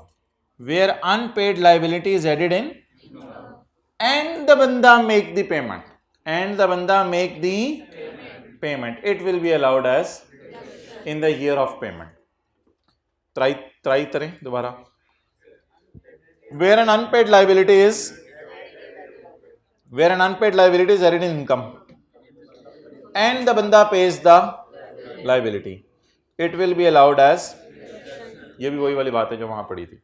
Speaker 1: where unpaid liability is added in and the banda make the payment, it will be allowed as in the year of payment. try करें दोबारा. Where an unpaid liability is earned in income and the बंदा pays the liability, it will be allowed as, ये भी वही वाली बात है जो वहां पड़ी थी,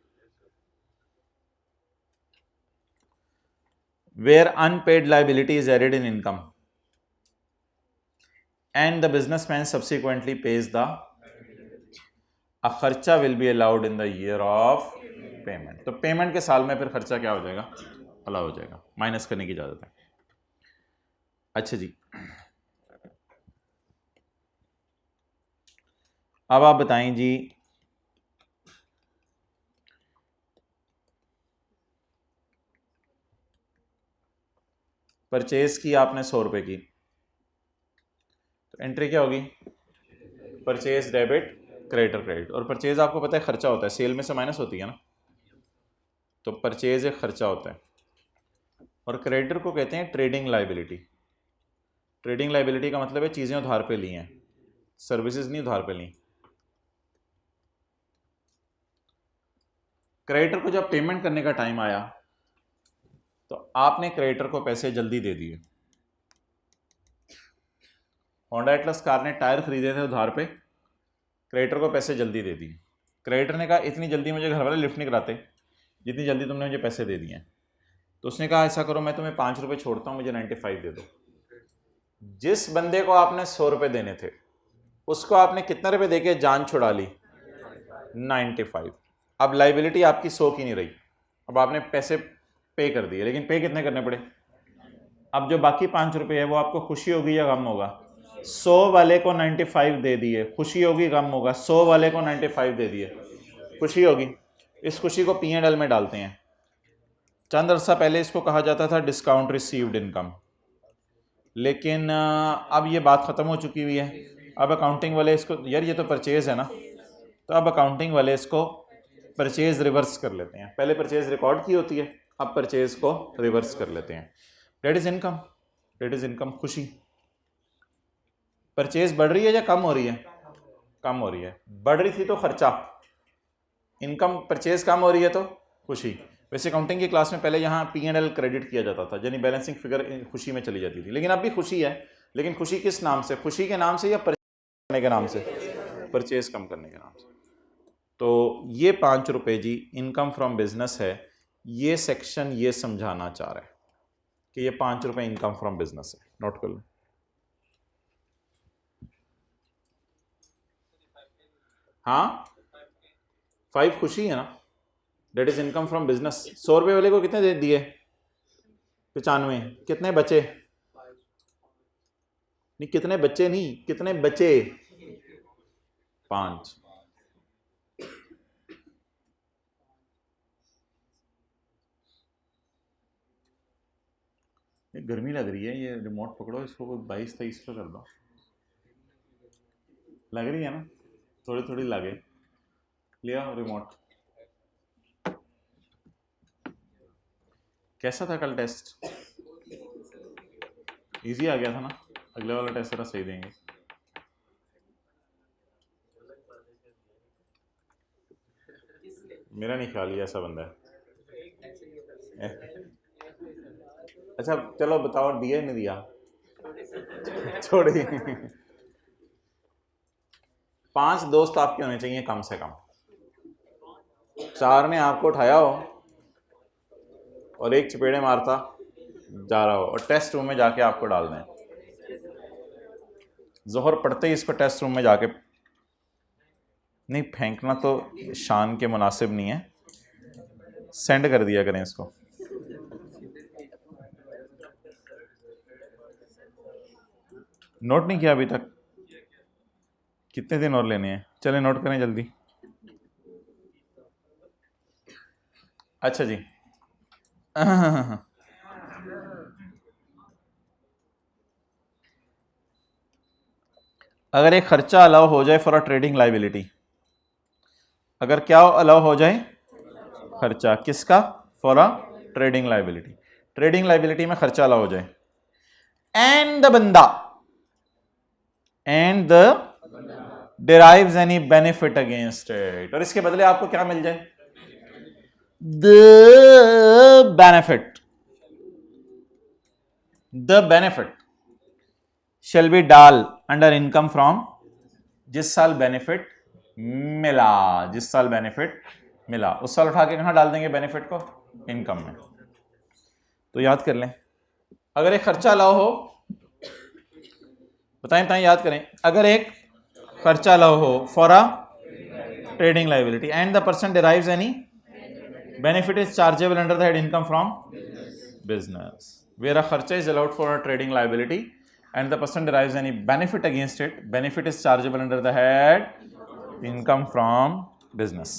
Speaker 1: where unpaid liability is earned in income and the businessman subsequently pays the, a खर्चा will be allowed in the year of payment. तो पेमेंट के साल में फिर खर्चा क्या हो जाएगा, अलाउ हो जाएगा, माइनस करने की इजाजत है। अच्छा जी, अब आप बताएं जी, परचेज की आपने 100 रुपए की, तो एंट्री क्या होगी, परचेज डेबिट क्रेडिटर क्रेडिट, और परचेज आपको पता है खर्चा होता है, सेल में से माइनस होती है ना, तो परचेज एक खर्चा होता है। और क्रेडिटर को कहते हैं ट्रेडिंग लाइबिलिटी। ट्रेडिंग लाइबिलिटी का मतलब है चीज़ें उधार पे ली हैं, सर्विसेज नहीं उधार पे ली। क्रेडिटर को जब पेमेंट करने का टाइम आया तो आपने क्रेडिटर को पैसे जल्दी दे दिए। होंडा एटलस कार ने टायर खरीदे थे उधार पे, क्रेडिटर को पैसे जल्दी दे दिए। क्रेडिटर ने कहा इतनी जल्दी मुझे घर वाले लिफ्ट नहीं कराते जितनी जल्दी तुमने मुझे पैसे दे दिए हैं। तो उसने कहा ऐसा करो, मैं तुम्हें 5 रुपये छोड़ता हूँ, मुझे 95 दे दो। जिस बंदे को आपने 100 रुपये देने थे उसको आपने कितने रुपये देके जान छुड़ा ली, 95। अब लाइबिलिटी आपकी 100 की नहीं रही, अब आपने पैसे पे कर दिए, लेकिन पे कितने करने पड़े। अब जो बाकी 5 रुपये है वो आपको खुशी होगी या गम होगा। 100 वाले को 95 दे दिए, खुशी होगी गम होगा। 100 वाले को 95 दे दिए, खुशी होगी। इस खुशी को P&L में डालते हैं। चंद अरसा पहले इसको कहा जाता था डिस्काउंट रिसीव्ड इनकम, लेकिन अब ये बात ख़त्म हो चुकी हुई है। अब अकाउंटिंग वाले इसको, यार ये तो परचेज़ है ना, तो अब अकाउंटिंग वाले इसको परचेज़ रिवर्स कर लेते हैं। पहले परचेज़ रिकॉर्ड की होती है, अब परचेज़ को रिवर्स कर लेते हैं। That is income, that is income, खुशी। परचेज़ बढ़ रही है या कम हो रही है, कम हो रही है। बढ़ रही थी तो खर्चा, इनकम, परचेज़ कम हो रही है तो खुशी। वैसे अकाउंटिंग की क्लास में पहले यहाँ P&L क्रेडिट किया जाता था, यानी बैलेंसिंग फिगर खुशी में चली जाती थी, लेकिन अब भी खुशी है। लेकिन खुशी किस नाम से, खुशी के नाम से या परचेज करने के नाम से, परचेज कम करने के नाम से। तो ये 5 रुपये जी इनकम फ्रॉम बिजनेस है। ये सेक्शन ये समझाना चाह रहा है कि ये 5 रुपये इनकम फ्रॉम बिजनेस है। नोट कर लो। हाँ 5 खुशी है ना, debt is income from business. 100 रुपये वाले को कितने दे दिए, 95। कितने बचे, नहीं कितने बच्चे नहीं, कितने बचे, 5। गर्मी लग रही है, ये रिमोट पकड़ो, इसको 22-23 पे कर दो। लग रही है ना, थोड़ी थोड़ी लगे। लिया रिमोट। कैसा था कल टेस्ट, इजी आ गया था ना। अगले वाला टेस्ट जरा सही देंगे। मेरा नहीं ख्याल ये ऐसा बंदा है। अच्छा चलो बताओ, दिया नहीं दिया, छोड़िए। 5 दोस्त आपके होने चाहिए कम से कम। 4 ने आपको उठाया हो और 1 चपेड़े मारता जा रहा हो और टेस्ट रूम में जाके आपको डाल दें। जोहर पढ़ते ही इसको टेस्ट रूम में जाके, नहीं फेंकना तो शान के मुनासिब नहीं है, सेंड कर दिया करें इसको। नोट नहीं किया अभी तक, कितने दिन और लेने हैं, चलें नोट करें जल्दी। अच्छा जी, अगर एक खर्चा अलाउ हो जाए फॉर अ ट्रेडिंग लाइबिलिटी, अगर क्या अलाउ हो जाए, खर्चा किसका, for a trading liability. Trading liability में खर्चा अलाउ हो जाए, एंड द बंदा, and the derives any benefit against it, और इसके बदले आपको क्या मिल जाए, the benefit shall be डाल अंडर इनकम फ्रॉम, जिस साल बेनिफिट मिला, जिस साल बेनिफिट मिला उस साल उठा के कहां डाल देंगे बेनिफिट को, इनकम में। तो याद कर लें, अगर एक खर्चा अलाउ हो, बताएं याद करें, अगर एक खर्चा अलाउ हो for a trading liability and the person derives any benefit is chargeable under the head income from business, where a kharcha is allowed for a trading liability and the person derives any benefit against it, benefit is chargeable under the head income from business.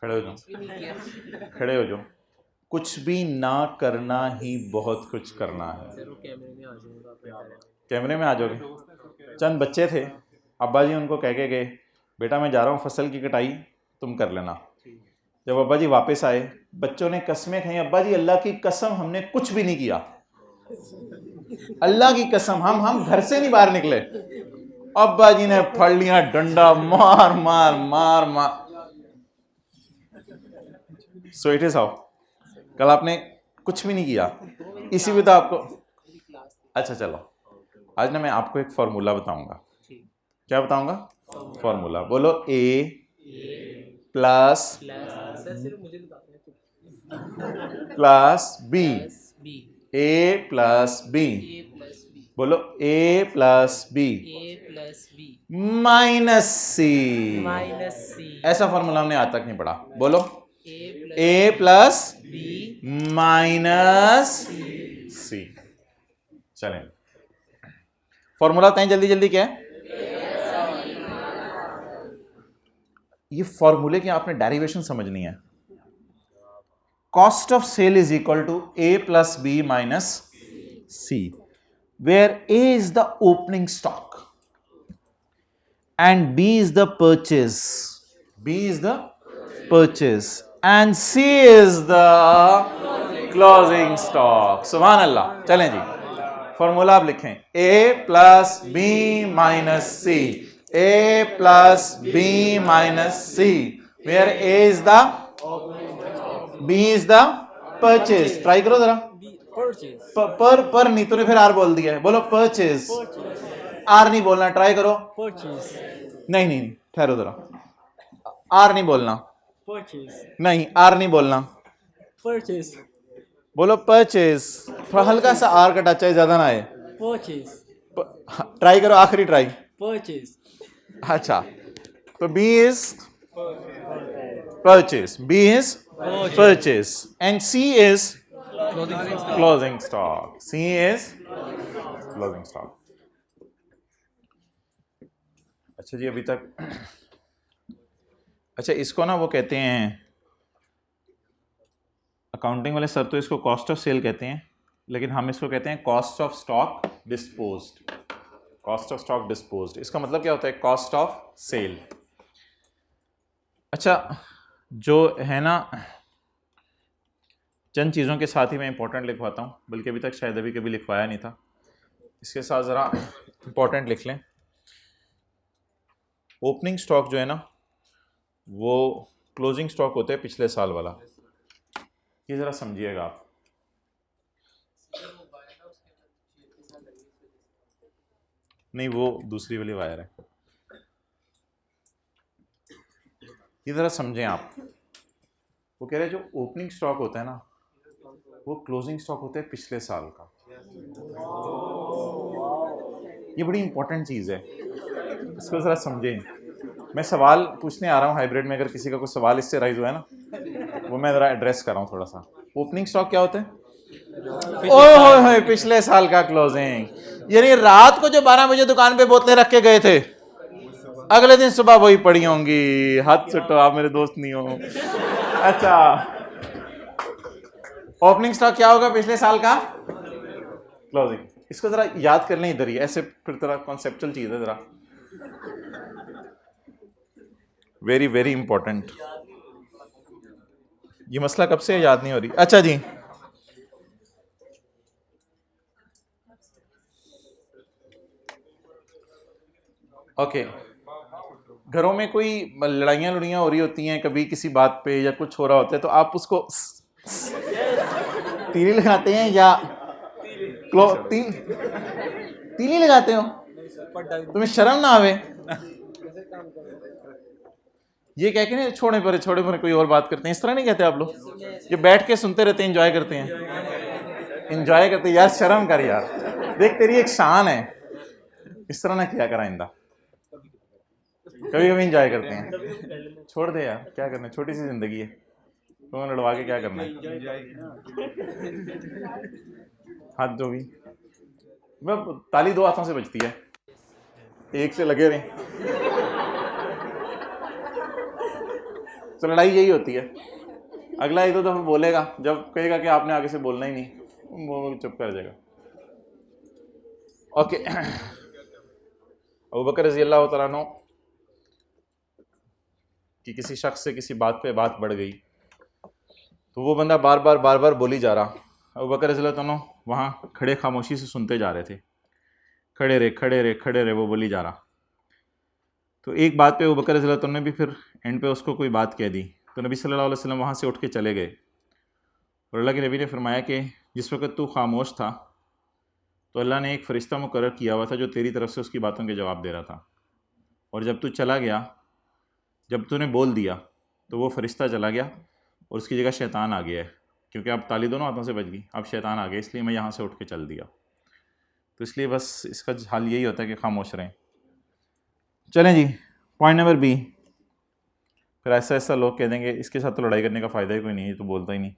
Speaker 1: खड़े हो जाओ, खड़े हो जाओ, कुछ भी ना करना ही बहुत कुछ करना है। कैमरे में आ जाओगे। चंद बच्चे थे, अब्बा जी उनको कह के गए बेटा मैं जा रहा हूँ फसल की कटाई तुम कर लेना। जब अब्बा जी वापस आए, बच्चों ने कस्में खाई, अब्बा जी अल्लाह की कसम हमने कुछ भी नहीं किया, अल्लाह की कसम हम घर से नहीं बाहर निकले। अब्बा जी ने फड़ लिया डंडा, मार मार मार मार। सो इट इज हाउ, कल आपने कुछ भी नहीं किया, इसी भी तो आपको। अच्छा चलो, आज ना मैं आपको एक फॉर्मूला बताऊंगा। क्या बताऊंगा? फॉर्मूला। बोलो ए प्लस बी, ए प्लस बी, बोलो ए प्लस बी माइनस सी। ऐसा फॉर्मूला हमने आज तक नहीं पढ़ा। बोलो ए प्लस माइनस सी। चलें, फॉर्मूला बताएं जल्दी जल्दी क्या है। ये फॉर्मूले की आपने डेरिवेशन समझनी है। Cost of sale is equal to A plus B minus C, where A is the opening stock and B is the purchase, and C is the closing stock। सुभान अल्लाह। चलें जी, फॉर्मूला आप लिखें A plus B minus C, A plus B minus C, where A is the, B is the purchase। Try करो जरा, पर नहीं, तूने फिर आर बोल दिया है। बोलो परचेज, आर नहीं बोलना, ट्राई करो। नहीं ठहरो जरा, आर नहीं बोलना, नहीं आर नहीं बोलना, परचेज बोलो। परचेज, थोड़ा हल्का सा आर का टच है, ज्यादा ना आए। ट्राई करो, आखिरी ट्राई। परचेज। अच्छा, तो B is purchase, B is purchase and C is closing stock, C is closing stock. अच्छा जी, अभी तक अच्छा, इसको ना वो कहते हैं, अकाउंटिंग वाले सर तो इसको कॉस्ट ऑफ सेल कहते हैं, लेकिन हम इसको कहते हैं cost of stock disposed. Cost of stock disposed, इसका मतलब क्या होता है? Cost of sale. अच्छा, जो है ना, चंद चीज़ों के साथ ही मैं इंपॉर्टेंट लिखवाता हूँ, बल्कि अभी तक शायद अभी कभी लिखवाया नहीं था, इसके साथ ज़रा इंपॉर्टेंट लिख लें। ओपनिंग स्टॉक जो है ना, वो क्लोजिंग स्टॉक होता है पिछले साल वाला। ये ज़रा समझिएगा आप। नहीं, वो दूसरी वाली वायर है, ये ज़रा समझें आप। वो कह रहे हैं जो ओपनिंग स्टॉक होता है ना, वो क्लोजिंग स्टॉक होता है पिछले साल का। ये बड़ी इंपॉर्टेंट चीज़ है, इसको ज़रा समझें। मैं सवाल पूछने आ रहा हूँ हाइब्रिड में, अगर किसी का कोई सवाल इससे राइज हुआ है ना, वो मैं ज़रा एड्रेस कर रहा हूँ थोड़ा सा। ओपनिंग स्टॉक क्या होता है? ओह, पिछले साल का क्लोजिंग, यानी रात को जो 12 बजे दुकान पे बोतलें रख के गए थे, अगले दिन सुबह वही पड़ी होंगी। हाथ छुट्टो, आप मेरे दोस्त नहीं हो। अच्छा, ओपनिंग स्टॉक क्या होगा? पिछले साल का क्लोजिंग। इसको जरा याद कर लें इधर ही, ऐसे फिर तरह कॉन्सेप्चुअल चीज है, जरा वेरी वेरी इंपॉर्टेंट। ये मसला कब से याद नहीं हो रही। अच्छा जी, ओके, घरों में कोई लड़ाइयाँ लड़ियाँ हो रही होती हैं कभी किसी बात पे या कुछ हो रहा होता है, तो आप उसको तीली लगाते हैं या तीली लगाते हो? तुम्हें शर्म ना आवे? ये कह के नहीं छोड़े पर कोई और बात करते हैं, इस तरह नहीं कहते आप लोग? ये बैठ के सुनते रहते हैं, एंजॉय करते हैं, एंजॉय करते हैं। यार शर्म कर यार, देख तेरी एक शान है, इस तरह ना किया कर आइंदा। कभी कभी एंजॉय करते हैं, छोड़ दे यार, क्या करना है, छोटी सी जिंदगी है, तुम्हें लड़वा के क्या करना है। हाथ जो भी, ताली दो हाथों से बजती है, एक से लगे रहे। तो लड़ाई यही होती है, अगला एक दो दफा बोलेगा, जब कहेगा कि आपने आगे से बोलना ही नहीं, वो चुप कर जाएगा। ओके, अबू बकर रज़ी अल्लाह तआला अन्हु कि किसी शख्स से किसी बात पे बात बढ़ गई, तो वो बंदा बार बार बोली जा रहा। अबू बकर रज़ी अल्लाह तआला अन्हु वहाँ खड़े खामोशी से सुनते जा रहे थे, खड़े रहे, वो बोली जा रहा। तो एक बात पे अबू बकर रज़ी अल्लाह तआला ने भी फिर एंड पे उसको कोई बात कह दी, तो नबी सल्लल्लाहु अलैहि वसल्लम वहाँ से उठ के चले गए, और अल्लाह के नबी ने फरमाया कि जिस वक्त तू खामोश था तो अल्लाह ने एक फ़रिश्ता मुकर्रर किया हुआ था जो तेरी तरफ से उसकी बातों के जवाब दे रहा था, और जब तू चला गया, जब तूने बोल दिया तो वो फ़रिश्ता चला गया और उसकी जगह शैतान आ गया है, क्योंकि अब ताली दोनों हाथों से बच गई, अब शैतान आ गया, इसलिए मैं यहाँ से उठ के चल दिया। तो इसलिए बस इसका हाल यही होता है कि खामोश रहें। चलें जी, पॉइंट नंबर बी। फिर ऐसा लोग कह देंगे इसके साथ तो लड़ाई करने का फ़ायदा ही कोई नहीं है, तो बोलता ही नहीं।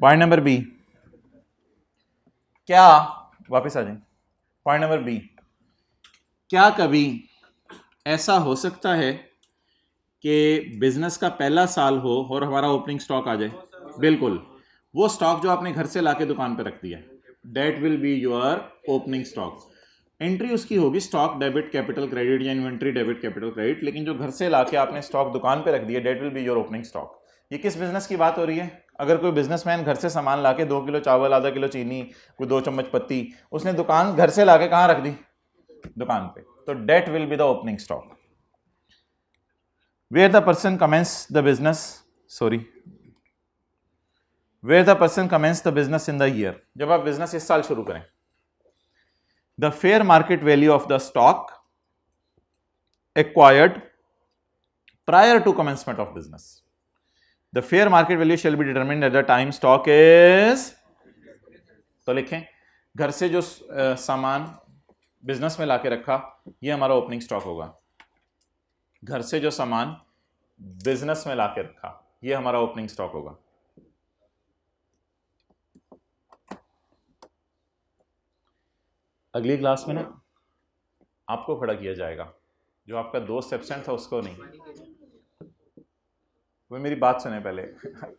Speaker 1: पॉइंट नंबर बी, क्या, वापस आ जाए, पॉइंट नंबर बी, क्या कभी ऐसा हो सकता है कि बिजनेस का पहला साल हो और हमारा ओपनिंग स्टॉक आ जाए? बिल्कुल, वो स्टॉक जो आपने घर से लाके दुकान पे रख दिया, that will be your opening stock. Entry उसकी होगी स्टॉक डेबिट कैपिटल क्रेडिट या इन्वेंट्री डेबिट कैपिटल क्रेडिट, लेकिन जो घर से लाके आपने स्टॉक दुकान पे रख दिया, that will be your opening stock. ये किस बिजनेस की बात हो रही है? अगर कोई बिजनेसमैन घर से सामान लाके 2 किलो चावल, आधा किलो चीनी, कोई 2 चम्मच पत्ती, उसने दुकान घर से लाके कहाँ रख दी? दुकान पे, तो that will be the opening stock. Where the person commences the business, where the person commences the business in the year, जब आप बिजनेस इस साल शुरू करें। The fair market value of the stock acquired prior to commencement of business. The fair market value shall be determined at the time stock is, तो लिखें, घर से जो सामान बिजनेस में लाके रखा, ये हमारा ओपनिंग स्टॉक होगा। घर से जो सामान बिजनेस में लाके रखा, ये हमारा ओपनिंग स्टॉक होगा। अगली क्लास में ना आपको खड़ा किया जाएगा, जो आपका दोस्त एब्सेंट था उसको नहीं। वो मेरी बात सुने पहले।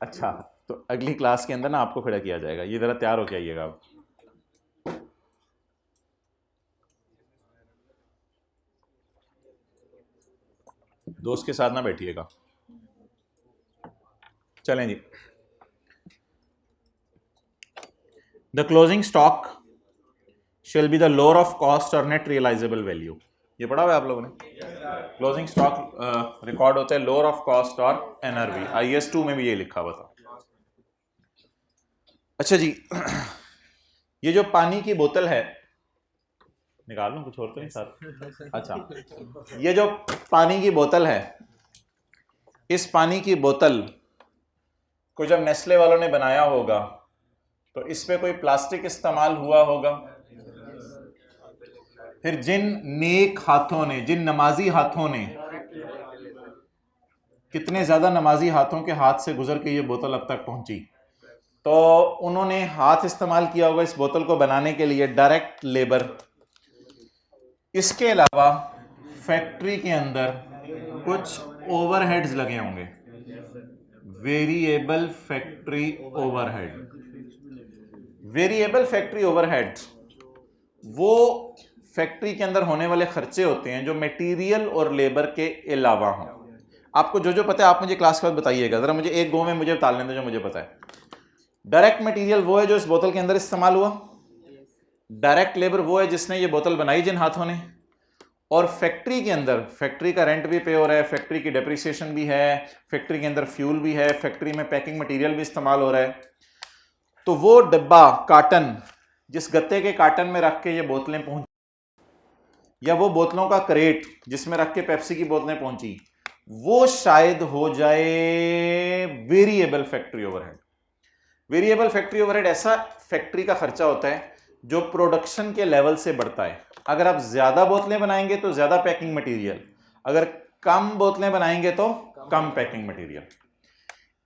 Speaker 1: अच्छा, तो अगली क्लास के अंदर ना आपको खड़ा किया जाएगा, ये ज़रा तैयार होके आइएगा आप। दोस्त के साथ ना बैठिएगा। चलें जी, the closing stock shall be the lower of cost or net realizable value, ये पढ़ा हुआ है आप लोगों ने? क्लोजिंग स्टॉक रिकॉर्ड होता है लोअर ऑफ कॉस्ट और एनआरवी, IS 2 में भी ये लिखा हुआ था। अच्छा जी, ये जो पानी की बोतल है, निकाल लूं, कुछ और तो नहीं साथ? अच्छा, ये जो पानी की बोतल है, इस पानी की बोतल को जब नेस्ले वालों ने बनाया होगा तो इस पे कोई प्लास्टिक इस्तेमाल हुआ होगा। फिर जिन नेक हाथों ने, जिन नमाजी हाथों ने, कितने ज्यादा नमाजी हाथों के हाथ से गुजर के ये बोतल अब तक पहुंची, तो उन्होंने हाथ इस्तेमाल किया होगा इस बोतल को बनाने के लिए, डायरेक्ट लेबर। इसके अलावा फैक्ट्री के अंदर कुछ ओवरहेड्स लगे होंगे, variable factory overhead. Variable factory overhead वो फैक्ट्री के अंदर होने वाले खर्चे होते हैं जो मटेरियल और लेबर के अलावा हों। आपको जो पता है आप मुझे क्लास के बाद बताइएगा, जरा मुझे एक गो में मुझे बता लेने दो जो मुझे पता है। डायरेक्ट मटेरियल वो है जो इस बोतल के अंदर इस्तेमाल हुआ, डायरेक्ट लेबर वो है जिसने ये बोतल बनाई जिन हाथों ने, और फैक्ट्री के अंदर फैक्ट्री का रेंट भी पे हो रहा है, फैक्ट्री की डेप्रिसिएशन भी है, फैक्ट्री के अंदर फ्यूल भी है, फैक्ट्री में पैकिंग मटेरियल भी इस्तेमाल हो रहा है, तो वो डब्बा कार्टन जिस गत्ते के कार्टन में रख के ये बोतलें पहुंच, या वो बोतलों का क्रेट जिसमें रख के पेप्सी की बोतलें पहुंची, वो शायद हो जाए variable factory overhead. Variable factory overhead ऐसा फैक्ट्री का खर्चा होता है जो प्रोडक्शन के लेवल से बढ़ता है। अगर आप ज्यादा बोतलें बनाएंगे तो ज्यादा पैकिंग मटेरियल, अगर कम बोतलें बनाएंगे तो कम पैकिंग मटेरियल।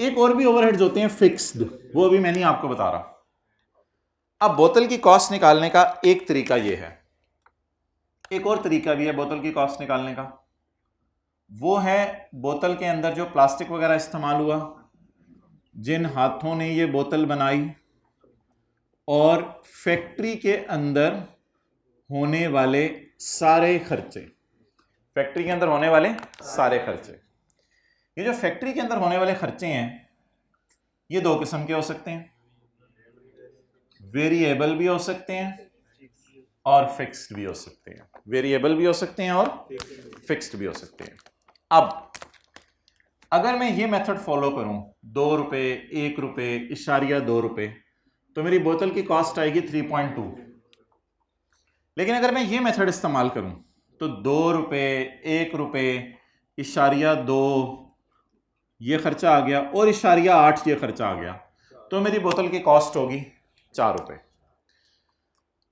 Speaker 1: एक और भी ओवरहेड्स होते हैं फिक्स्ड, वो भी मैं नहीं आपको बता रहा। अब बोतल की कॉस्ट निकालने का एक तरीका ये है, एक और तरीका भी है बोतल की कॉस्ट निकालने का, वो है बोतल के अंदर जो प्लास्टिक वगैरह इस्तेमाल हुआ, जिन हाथों ने ये बोतल बनाई, और फैक्ट्री के अंदर होने वाले सारे खर्चे, फैक्ट्री के अंदर होने वाले सारे खर्चे। ये जो फैक्ट्री के अंदर होने वाले खर्चे हैं ये दो किस्म के हो सकते हैं, वेरिएबल भी हो सकते हैं और फिक्स्ड भी हो सकते हैं। वेरिएबल भी हो सकते हैं और फिक्स्ड भी हो सकते हैं। अब अगर मैं ये मेथड फॉलो करूं, 2 रुपए, 1 रुपए, इशारिया 2 रुपए, तो मेरी बोतल की कॉस्ट आएगी 3.2। लेकिन अगर मैं ये मेथड इस्तेमाल करूं तो 2 रुपए, 1 रुपए, इशारिया 2 ये खर्चा आ गया और इशारिया 8 ये खर्चा आ गया, तो मेरी बोतल की कॉस्ट होगी 4 रुपए।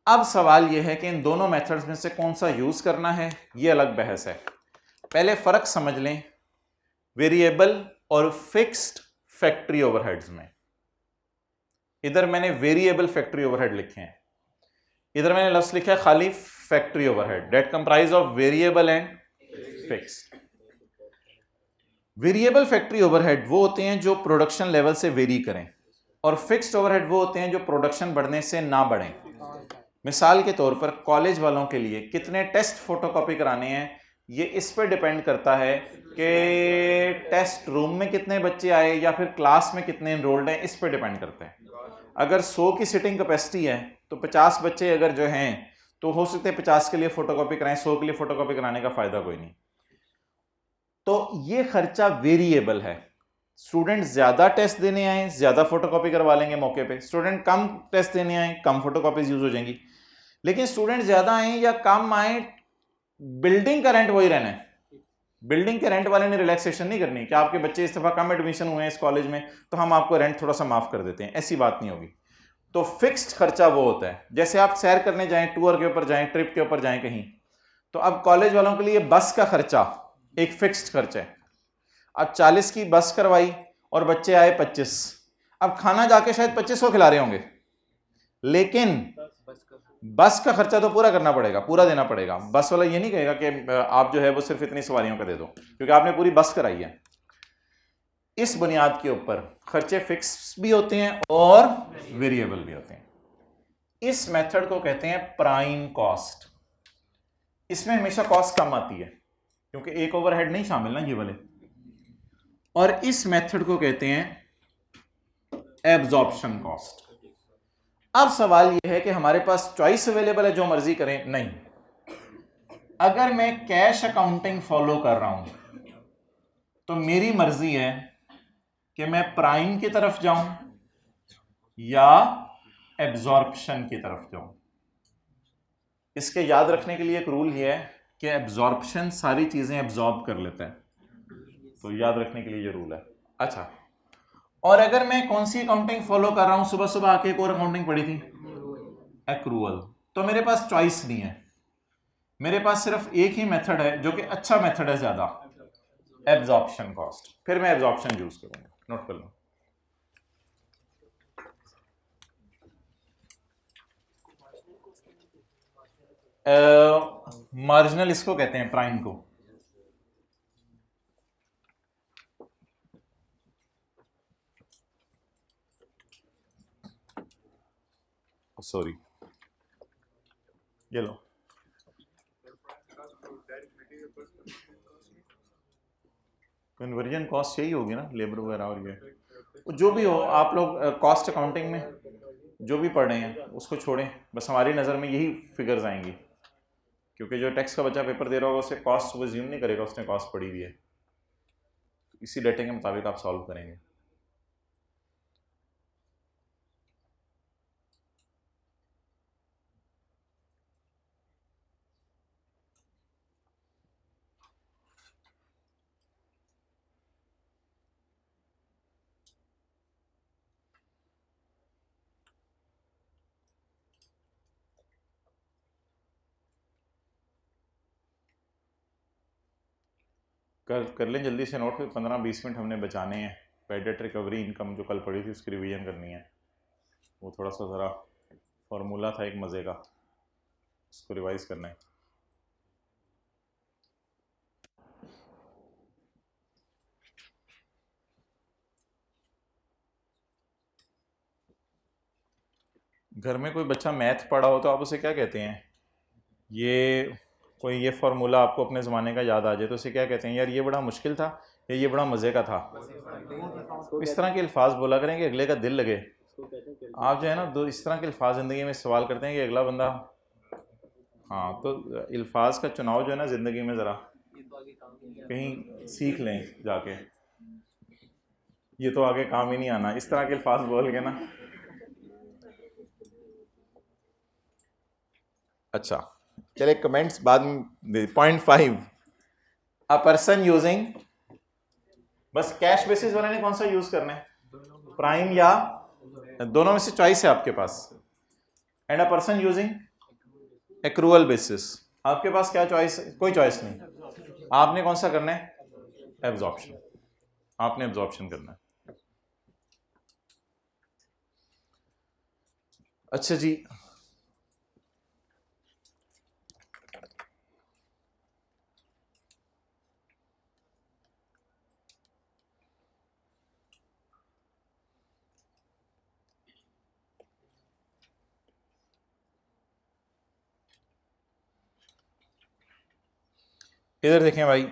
Speaker 1: अब सवाल यह है कि इन दोनों मेथड्स में से कौन सा यूज करना है, ये अलग बहस है। पहले फर्क समझ लें वेरिएबल और फिक्स्ड फैक्ट्री ओवरहेड्स में। इधर मैंने वेरिएबल फैक्ट्री ओवरहेड लिखे हैं, इधर मैंने लफ्ज लिखा है खाली factory overhead, that comprise of variable and fixed. Variable factory overhead वो होते हैं जो प्रोडक्शन लेवल से वेरी करें, और फिक्स्ड ओवरहेड वो होते हैं जो प्रोडक्शन बढ़ने से ना बढ़ें। मिसाल के तौर पर कॉलेज वालों के लिए कितने टेस्ट फोटोकॉपी कराने हैं, ये इस पर डिपेंड करता है कि टेस्ट रूम में कितने बच्चे आए या फिर क्लास में कितने इनरोल्ड हैं, इस पर डिपेंड करते हैं। अगर 100 की सिटिंग कैपेसिटी है तो 50 बच्चे अगर जो हैं तो हो सकते हैं 50 के लिए फोटोकॉपी कराएं, 100 के लिए फोटोकॉपी कराने का फायदा कोई नहीं। तो ये खर्चा वेरिएबल है। स्टूडेंट ज्यादा टेस्ट देने आए ज्यादा फोटोकॉपी करवा लेंगे मौके पे, स्टूडेंट कम टेस्ट देने आए कम फोटोकॉपीज यूज हो जाएंगी। लेकिन स्टूडेंट ज्यादा आए या कम आए, बिल्डिंग का रेंट वही रहना है। बिल्डिंग के रेंट वाले ने रिलैक्सेशन नहीं करनी कि आपके बच्चे इस दफा कम एडमिशन हुए हैं इस कॉलेज में तो हम आपको रेंट थोड़ा सा माफ कर देते हैं, ऐसी बात नहीं होगी। तो फिक्स्ड खर्चा वो होता है, जैसे आप सैर करने जाएं, टूर के ऊपर जाएं, ट्रिप के ऊपर जाएं कहीं, तो अब कॉलेज वालों के लिए बस का खर्चा एक फिक्स्ड खर्चा है। अब 40 की बस करवाई और बच्चे आए 25, अब खाना जाके शायद 25 को खिला रहे होंगे, लेकिन बस का खर्चा तो पूरा करना पड़ेगा, पूरा देना पड़ेगा। बस वाला ये नहीं कहेगा कि आप जो है वो सिर्फ इतनी सवारियों का दे दो, क्योंकि आपने पूरी बस कराई है। इस बुनियाद के ऊपर खर्चे फिक्स भी होते हैं और वेरिएबल भी होते हैं। इस मेथड को कहते हैं प्राइम कॉस्ट। इसमें हमेशा कॉस्ट कम आती है क्योंकि एक ओवरहेड नहीं शामिल ना ये वाले, और इस मेथड को कहते हैं एब्जॉर्प्शन कॉस्ट। अब सवाल यह है कि हमारे पास चॉइस अवेलेबल है, जो मर्जी करें? नहीं। अगर मैं कैश अकाउंटिंग फॉलो कर रहा हूं तो मेरी मर्जी है कि मैं प्राइम की तरफ जाऊं या एब्जॉर्प्शन की तरफ जाऊं। इसके याद रखने के लिए एक रूल ये है कि एब्जॉर्प्शन सारी चीजें एब्जॉर्ब कर लेता है, तो याद रखने के लिए ये रूल है। अच्छा, और अगर मैं कौन सी अकाउंटिंग फॉलो कर रहा हूं, सुबह सुबह आके एक और अकाउंटिंग पढ़ी थी एक्रूअल, तो मेरे पास चॉइस नहीं है, मेरे पास सिर्फ एक ही मेथड है जो कि अच्छा मेथड है ज्यादा, एब्जॉर्प्शन कॉस्ट। फिर मैं एब्जॉर्प्शन यूज करूंगा, नोट कर लो। मार्जिनल इसको कहते हैं, प्राइम को। सॉरी, ये लो। कन्वर्जन कॉस्ट यही होगी ना, लेबर वगैरह, और ये जो भी हो। आप लोग कॉस्ट अकाउंटिंग में जो भी पढ़ रहे हैं उसको छोड़ें, बस हमारी नज़र में यही फिगर्स आएंगी क्योंकि जो टैक्स का बच्चा पेपर दे रहा होगा उसे कॉस्ट वो ज्यूम नहीं करेगा उसने कॉस्ट पढ़ी हुई है। इसी डेटा के मुताबिक आप सॉल्व करेंगे। कर लें जल्दी से नोट, 15-20 मिनट हमने बचाने हैं। बैड डेट रिकवरी इनकम जो कल पढ़ी थी उसकी रिवीजन करनी है। वो थोड़ा सा ज़रा फार्मूला था एक मज़े का, उसको रिवाइज करना है। घर में कोई बच्चा मैथ पढ़ा हो तो आप उसे क्या कहते हैं? ये फार्मूला आपको अपने ज़माने का याद आ जाए तो उसे क्या कहते हैं? यार ये बड़ा मुश्किल था या ये बड़ा मज़े का था? इस तरह के अल्फाज बोला करें कि अगले का दिल लगे। आप जो है ना दो इस तरह के अल्फाज ज़िंदगी में सवाल करते हैं कि अगला बंदा, हाँ, तो अल्फाज का चुनाव जो है ना ज़िंदगी में ज़रा कहीं सीख लें जाके, ये तो आगे काम ही नहीं आना इस तरह के अल्फाज बोल के ना। अच्छा चले कमेंट्स बाद में। 0.5 अ पर्सन यूजिंग, बस कैश बेसिस वाले ने कौन सा यूज करना है? प्राइम या दोनों में से चॉइस है आपके पास। And a person using accrual basis, आपके पास क्या चॉइस? कोई चॉइस नहीं। आपने कौन सा करना है? एब्जॉर्प्शन। आपने एब्जॉर्प्शन करना है। अच्छा जी, इधर देखें भाई,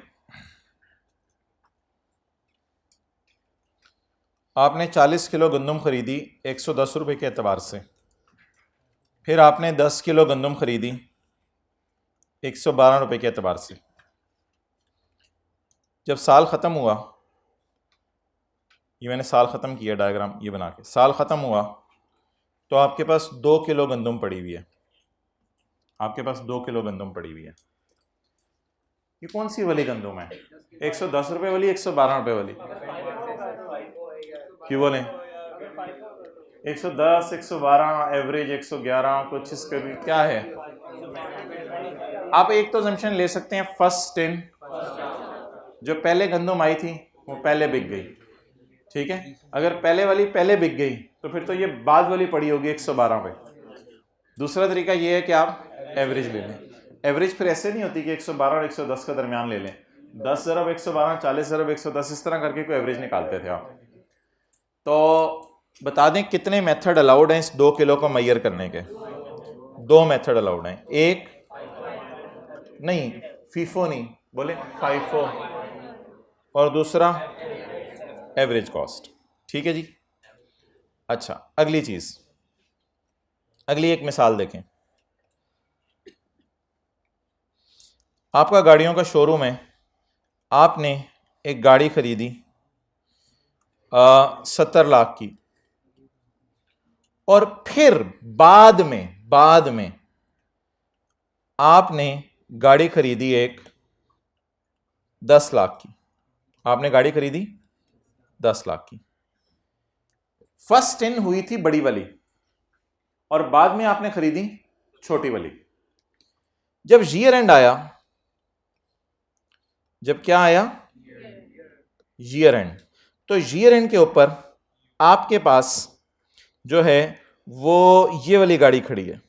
Speaker 1: आपने 40 किलो गंदम खरीदी 110 रुपए के एतबार से, फिर आपने 10 किलो गंदम खरीदी 112 रुपए के एतबार से। जब साल ख़त्म हुआ, ये मैंने साल ख़त्म किया डायग्राम ये बना के, साल ख़त्म हुआ तो आपके पास 2 किलो गंदम पड़ी हुई है। आपके पास 2 किलो गंदम पड़ी हुई है। ये कौन सी वाली गंदम है? 110 रुपए वाली, 112 रुपए वाली? क्यों बोले 110, 112, एवरेज 111, कुछ इसके भी क्या है? आप एक तो जम्पशन ले सकते हैं, फर्स्ट इन, जो पहले गंदम आई थी वो पहले बिक गई, ठीक है। अगर पहले वाली पहले बिक गई तो फिर तो ये बाद वाली पड़ी होगी 112 पे। दूसरा तरीका ये है कि आप एवरेज ले लें। एवरेज फिर ऐसे नहीं होती कि 112 और 110 का दरमियान ले लें, 10 ज़रब 112, 40 ज़रब 110, इस तरह करके कोई एवरेज निकालते थे आप। तो बता दें कितने मेथड अलाउड हैं इस 2 किलो को मैयर करने के? 2 मेथड अलाउड हैं। एक नहीं, फीफो नहीं, बोले फाइफो, और दूसरा एवरेज कॉस्ट, ठीक है जी। अच्छा अगली चीज, अगली एक मिसाल देखें। आपका गाड़ियों का शोरूम है, आपने एक गाड़ी खरीदी 70 लाख की, और फिर बाद में आपने गाड़ी खरीदी एक 10 लाख की। आपने गाड़ी खरीदी 10 लाख की, फर्स्ट इन हुई थी बड़ी वाली और बाद में आपने खरीदी छोटी वाली। जब ईयर एंड आया, जब क्या आया? ईयर एंड, तो ईयर एंड के ऊपर आपके पास जो है वो ये वाली गाड़ी खड़ी है।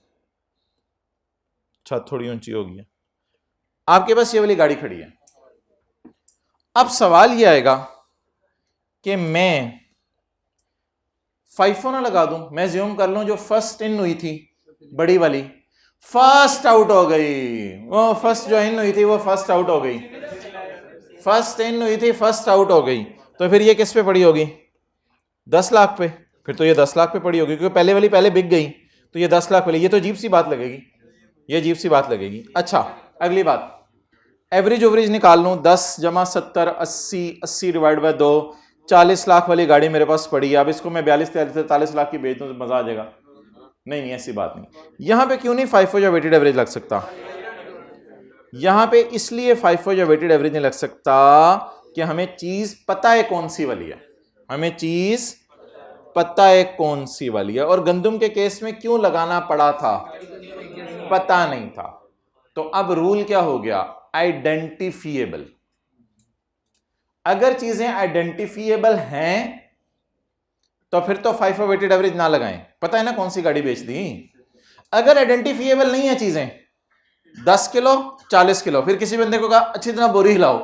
Speaker 1: छत थोड़ी ऊंची हो गई है, आपके पास ये वाली गाड़ी खड़ी है। अब सवाल ये आएगा कि मैं फाइफो ना लगा दूं, मैं ज्यूम कर लूं जो फर्स्ट इन हुई थी बड़ी वाली फर्स्ट आउट हो गई, वो फर्स्ट जो इन हुई थी वो फर्स्ट आउट हो गई, फर्स्ट इन हुई थी फर्स्ट आउट हो गई, तो फिर ये किस पे पड़ी होगी? 10 लाख पे। फिर तो ये 10 लाख पे पड़ी होगी क्योंकि पहले वाली पहले बिक गई, तो ये 10 लाख वाली, ये तो अजीब सी बात लगेगी, ये अजीब सी बात लगेगी। अच्छा अगली बात, एवरेज ओवरेज निकाल लूं, 10 जमा 70 80, 80 डिवाइड बाय 2, 40 लाख वाली गाड़ी मेरे पास पड़ी है। अब इसको मैं 42 43 लाख की बेच दूं तो मजा आ जाएगा? नहीं नहीं, ऐसी बात नहीं। यहां पे क्यों नहीं FIFO या वेटेड एवरेज लग सकता? यहां पे इसलिए FIFO या वेटेड एवरेज नहीं लग सकता कि हमें चीज पता है कौन सी वाली है, हमें चीज पता है कौन सी वाली है। और गंदुम के केस में क्यों लगाना पड़ा था? पता नहीं था। तो अब रूल क्या हो गया? आइडेंटिफिएबल। अगर चीजें आइडेंटिफिएबल हैं तो फिर तो FIFO वेटेड एवरेज ना लगाएं, पता है ना कौन सी गाड़ी बेच दी। अगर आइडेंटिफिएबल नहीं है चीजें, 10 किलो 40 किलो, फिर किसी बंदे को कहा अच्छी तरह बोरी हिलाओ,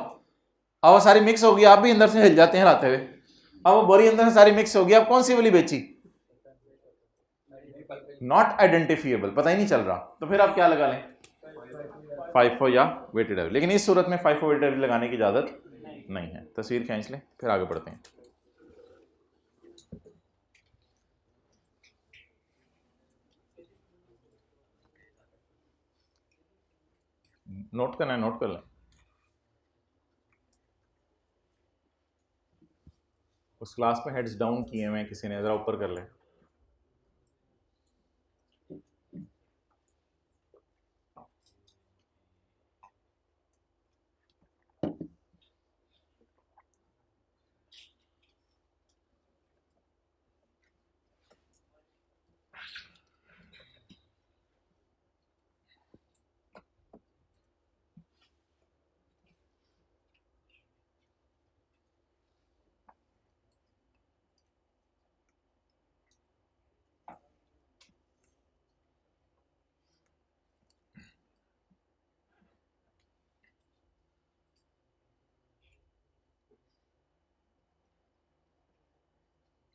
Speaker 1: अब वो सारी मिक्स होगी, आप भी अंदर से हिल जाते हैं हिलाते हुए, अब वो बोरी अंदर से सारी मिक्स होगी, अब कौन सी वाली बेची? नॉट आइडेंटिफिएबल, पता ही नहीं चल रहा। तो फिर आप क्या लगा लें? FIFO या वेटेड एवरेज। लेकिन इस सूरत में FIFO वेटेड एवरेज लगाने की इजाजत नहीं है। तस्वीर खींच लें, फिर आगे बढ़ते हैं। नोट करना है, नोट कर लें। उस क्लास में हेड्स डाउन किए हुए किसी ने, जरा ऊपर कर लें।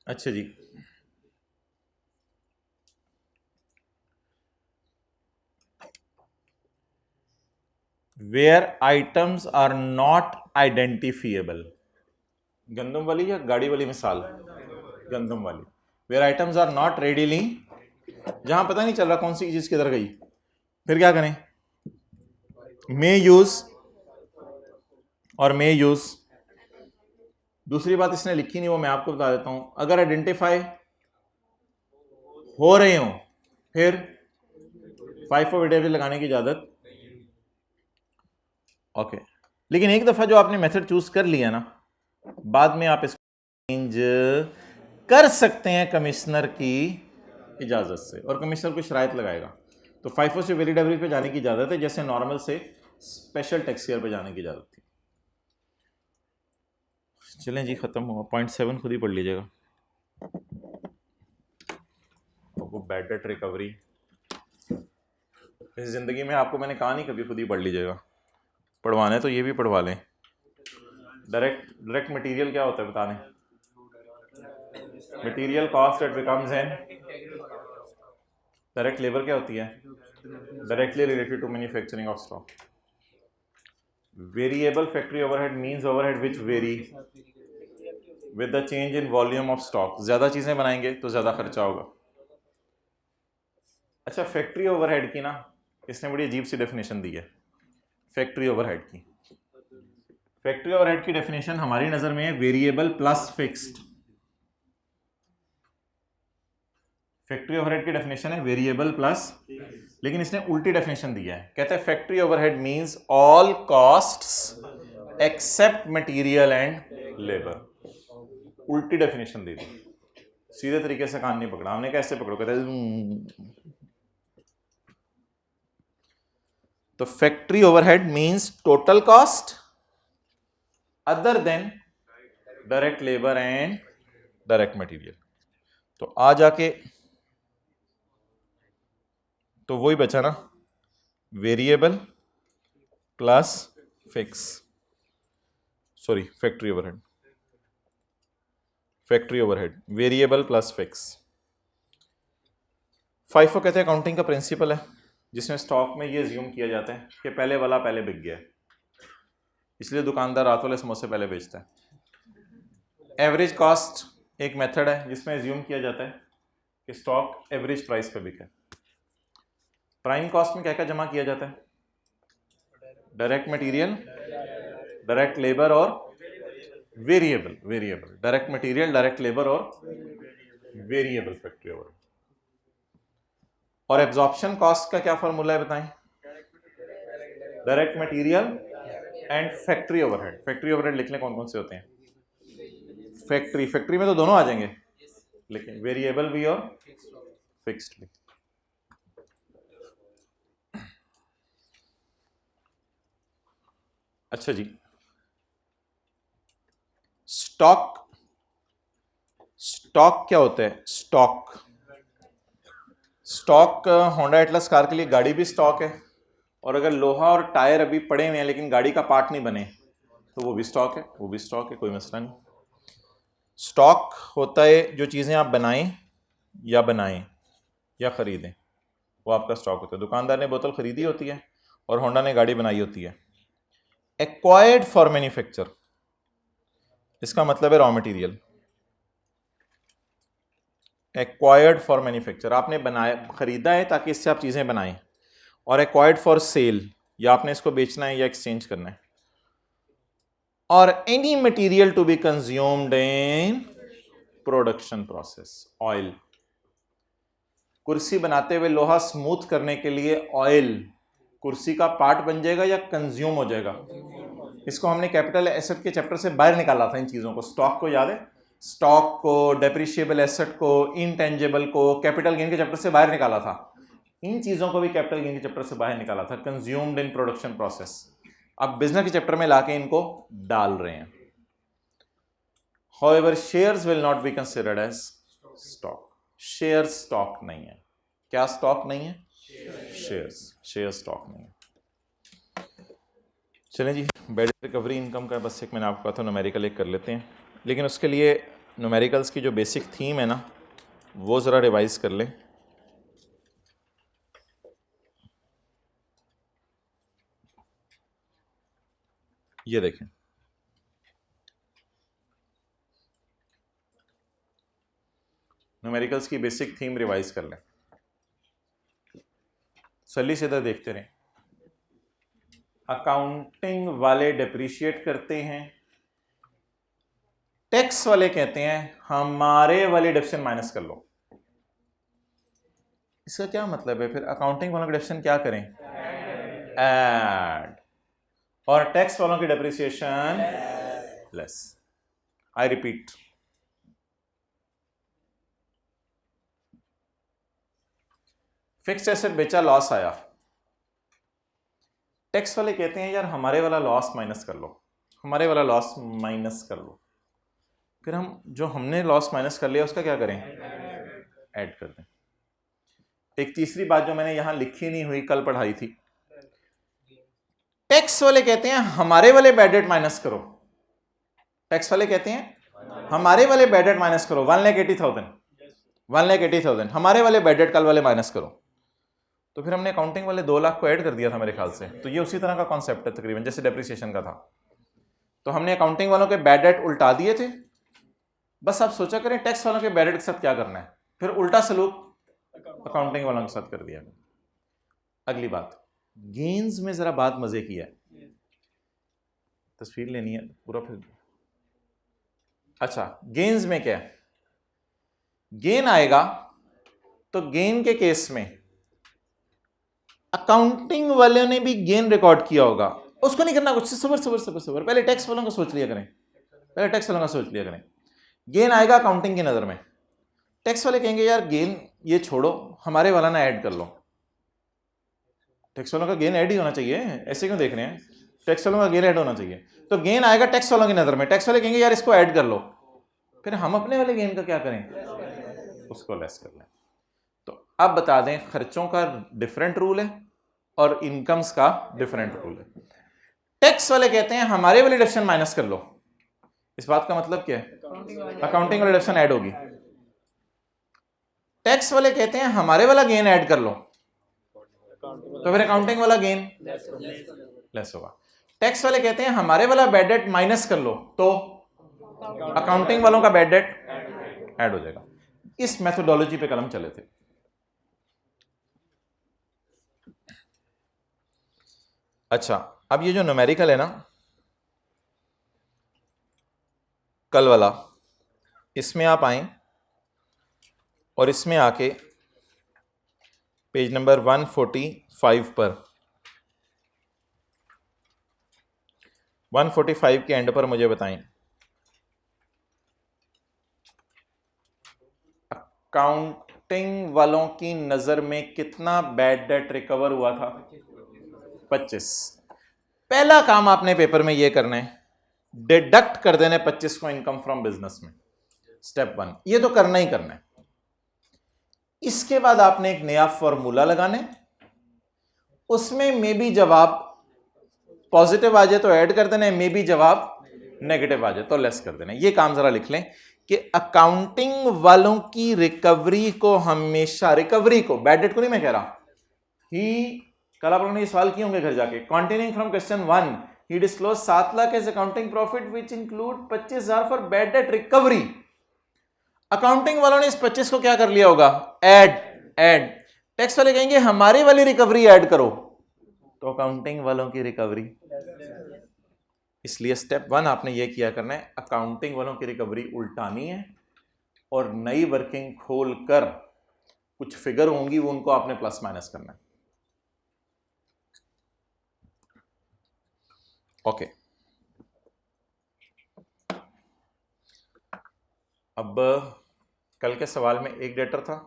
Speaker 1: अच्छा जी, where items are not identifiable. गंदम वाली या गाड़ी वाली मिसाल? गंदम वाली। Where items are not readily, जहां पता नहीं चल रहा कौन सी चीज किधर गई, फिर क्या करें? मे यूज और मे यूज। दूसरी बात इसने लिखी नहीं, वो मैं आपको बता देता हूं। अगर आइडेंटिफाई हो रहे हो फिर FIFO वेटेड एवरेज लगाने की इजाजत ओके। लेकिन एक दफा जो आपने मेथड चूज कर लिया ना, बाद में आप इसको चेंज कर सकते हैं कमिश्नर की इजाजत से, और कमिश्नर को शराइत लगाएगा। तो FIFO से वेटेड एवरेज पे जाने की इजाजत है, जैसे नॉर्मल से स्पेशल टैक्स ईयर पे जाने की इजाजत थी। चलें जी, खत्म हुआ। 0.7 खुद ही पढ़ लीजिएगा। वो बैड डेट रिकवरी इस जिंदगी में आपको मैंने कहा नहीं कभी, खुद ही पढ़ लीजिएगा। पढ़वाना है तो ये भी पढ़वा लें। डायरेक्ट मटेरियल क्या होता है बता दें? Material cost at becomes an. Direct labour क्या होती है? Directly related to manufacturing of stock. Variable factory overhead means overhead which vary with the change in volume of stock. ज्यादा चीजें बनाएंगे तो ज्यादा खर्चा होगा। अच्छा, फैक्ट्री ओवरहेड की ना इसने बड़ी अजीब सी डेफिनेशन दी है फैक्ट्री ओवरहेड की। फैक्ट्री ओवरहेड की डेफिनेशन हमारी नजर में है variable plus fixed. Factory overhead की डेफिनेशन है वेरिएबल प्लस, लेकिन इसने उल्टी डेफिनेशन दिया है। कहता है factory overhead means all costs except material and labour. उल्टी डेफिनेशन दे दी, सीधे तरीके से कान नहीं पकड़ा। हमने कैसे पकड़ो? कहते हैं तो factory overhead means total cost other than direct labour and direct material. तो आ जाके तो वही बचा ना, variable plus fix, sorry factory overhead, factory overhead variable plus fix. FIFO कहते हैं अकाउंटिंग का प्रिंसिपल है जिसमें स्टॉक में ये अज्यूम किया जाता है कि पहले वाला पहले बिक गया है, इसलिए दुकानदार रात वाले समोसे पहले बेचता है। एवरेज कॉस्ट एक मेथड है जिसमें अज्यूम किया जाता है कि स्टॉक एवरेज प्राइस पे बिका है। प्राइम कॉस्ट में क्या क्या जमा किया जाता है? डायरेक्ट मटेरियल, डायरेक्ट लेबर और variable, direct material, direct labour और वेरिएबल फैक्ट्री ओवरहेड। और एब्जॉर्प्शन कॉस्ट का क्या फॉर्मूला है बताएं? Direct material and factory overhead. Factory overhead लिख लें, कौन कौन से होते हैं? फैक्ट्री में तो दोनों आ जाएंगे, लेकिन वेरिएबल भी और फिक्स्ड भी। अच्छा जी, स्टॉक क्या होता है? स्टॉक होंडा एटलस कार के लिए गाड़ी भी स्टॉक है, और अगर लोहा और टायर अभी पड़े हुए हैं लेकिन गाड़ी का पार्ट नहीं बने तो वो भी स्टॉक है, कोई मसला नहीं। स्टॉक होता है जो चीज़ें आप बनाएं या ख़रीदें, वो आपका स्टॉक होता है। दुकानदार ने बोतल ख़रीदी होती है और होंडा ने गाड़ी बनाई होती है। एक्वायर्ड फॉर मैन्युफैक्चर, इसका मतलब है raw material. Acquired for manufacture, आपने बनाया, ख़रीदा है ताकि इससे आप चीज़ें बनाएं। और एक्वायर्ड फॉर सेल, या आपने इसको बेचना है या एक्सचेंज करना है। और any material to be consumed in production process. Oil, कुर्सी बनाते हुए लोहा स्मूथ करने के लिए ऑयल कुर्सी का पार्ट बन जाएगा या कंज्यूम हो जाएगा? इसको हमने कैपिटल एसेट के चैप्टर से बाहर निकाला था। इन चीज़ों को, स्टॉक को याद है, स्टॉक को, डेप्रिशिएबल एसेट को, इनटेंजिबल को कैपिटल गेन के चैप्टर से बाहर निकाला था। इन चीज़ों को भी कैपिटल गेन के चैप्टर से बाहर निकाला था, कंज्यूम्ड इन प्रोडक्शन प्रोसेस। अब बिजनेस के चैप्टर में लाके इनको डाल रहे हैं। However, shares will not be considered as stock. Share stock नहीं है। क्या स्टॉक नहीं है? शेयर स्टॉक नहीं है। चलें जी, बेड रिकवरी इनकम का बस एक मैंने आपको कहा था न्यूमेरिकल एक कर लेते हैं, लेकिन उसके लिए न्यूमेरिकल्स की जो बेसिक थीम है ना, वो ज़रा रिवाइज कर लें। ये देखें, न्यूमेरिकल्स की बेसिक थीम रिवाइज कर लें, सली सीधा देखते रहें। अकाउंटिंग वाले डिप्रिशिएट करते हैं, टैक्स वाले कहते हैं हमारे वाले डिडक्शन माइनस कर लो। इसका क्या मतलब है? फिर अकाउंटिंग वालों के डिडक्शन क्या करें? ऐड। और टैक्स वालों की depreciation less. I repeat, fixed asset बेचा, लॉस आया, टैक्स वाले कहते हैं यार हमारे वाला लॉस माइनस कर लो, हमारे वाला लॉस माइनस कर लो। फिर हम जो हमने लॉस माइनस कर लिया उसका क्या करें? ऐड कर दें। एक तीसरी बात जो मैंने यहां लिखी नहीं हुई, कल पढ़ाई थी, टैक्स वाले कहते हैं हमारे वाले बैड डेट माइनस करो। टैक्स वाले कहते हैं हमारे वाले बैड डेट माइनस करो, 1,80,000 हमारे वाले बैड डेट कल वाले माइनस करो। तो फिर हमने अकाउंटिंग वाले 2 लाख को ऐड कर दिया था मेरे ख्याल से। तो ये उसी तरह का कॉन्सेप्ट है तकरीबन जैसे डेप्रिसिएशन का था। तो हमने अकाउंटिंग वालों के बैड डेट उल्टा दिए थे। बस आप सोचा करें टैक्स वालों के बैड डेट के साथ क्या करना है, फिर उल्टा सलूक अकाउंटिंग वालों के साथ कर दिया। अगली बात, गेन्स में जरा बात मजे की है, तस्वीर लेनी है पूरा फिर। अच्छा, गेन्स में क्या है? गेन आएगा तो गेन के केस में अकाउंटिंग वाले ने भी गेन रिकॉर्ड किया होगा, उसको नहीं करना कुछ, सबर पहले टैक्स वालों का सोच लिया करें। गेन आएगा अकाउंटिंग की नजर में, टैक्स वाले कहेंगे यार गेन ये छोड़ो, हमारे वाला ना ऐड कर लो। टैक्स वालों का गेन ऐड ही होना चाहिए, ऐसे क्यों देख रहे हैं? टैक्स वालों का गेन ऐड होना चाहिए। तो गेन आएगा टैक्स वालों की नजर में, टैक्स वाले कहेंगे यार इसको ऐड कर लो, फिर हम अपने वाले गेन का क्या करें? उसको लेस कर लें। तो अब बता दें, खर्चों का डिफरेंट रूल है और इनकम्स का डिफरेंट रूल है। टैक्स वाले कहते हैं हमारे वाले डिडक्शन माइनस कर लो। इस बात का मतलब क्या है? अकाउंटिंग वाली डिडक्शन ऐड होगी। टैक्स वाले कहते हैं हमारे वाला गेन ऐड कर लो, तो फिर अकाउंटिंग वाला गेन लेस होगा। टैक्स वाले कहते हैं हमारे वाला बैड डेट माइनस कर लो, तो अकाउंटिंग वालों का बैड डेट ऐड हो जाएगा। इस मेथोडोलॉजी पे कलम चले थे। अच्छा, अब ये जो न्यूमेरिकल है ना, कल वाला, इसमें आप आए और इसमें आके पेज नंबर 145 पर, 145 के एंड पर मुझे बताएं अकाउंटिंग वालों की नजर में कितना बैड डेट रिकवर हुआ था? 25। पहला काम आपने पेपर में यह करना है, डिडक्ट कर देना 25 को इनकम फ्रॉम बिजनेस में। स्टेप 1 ये तो करना ही करना है। इसके बाद आपने एक नया फॉर्मूला लगाना है, उसमें मे बी जवाब पॉजिटिव आ जाए तो ऐड कर देना है, मे बी जवाब नेगेटिव आ जाए तो लेस कर देना है। ये काम जरा लिख लें कि अकाउंटिंग वालों की रिकवरी को हमेशा, रिकवरी को, बैड डेट को नहीं मैं कह रहा ही, कल आप लोगों ने ये सवाल किए होंगे घर जाके, continuing from question 1 he disclose 7 lakh as accounting profit which include 25,000 for bad debt recovery. Accounting वालों ने इस 25 को क्या कर लिया होगा? ऐड। टैक्स वाले कहेंगे हमारी वाली रिकवरी ऐड करो, तो अकाउंटिंग वालों की रिकवरी। इसलिए स्टेप 1 आपने ये किया करना है, अकाउंटिंग वालों की रिकवरी उल्टानी है और नई वर्किंग खोल कर कुछ फिगर होंगी वो उनको आपने प्लस माइनस करना है। ओके, अब कल के सवाल में एक डेटर था,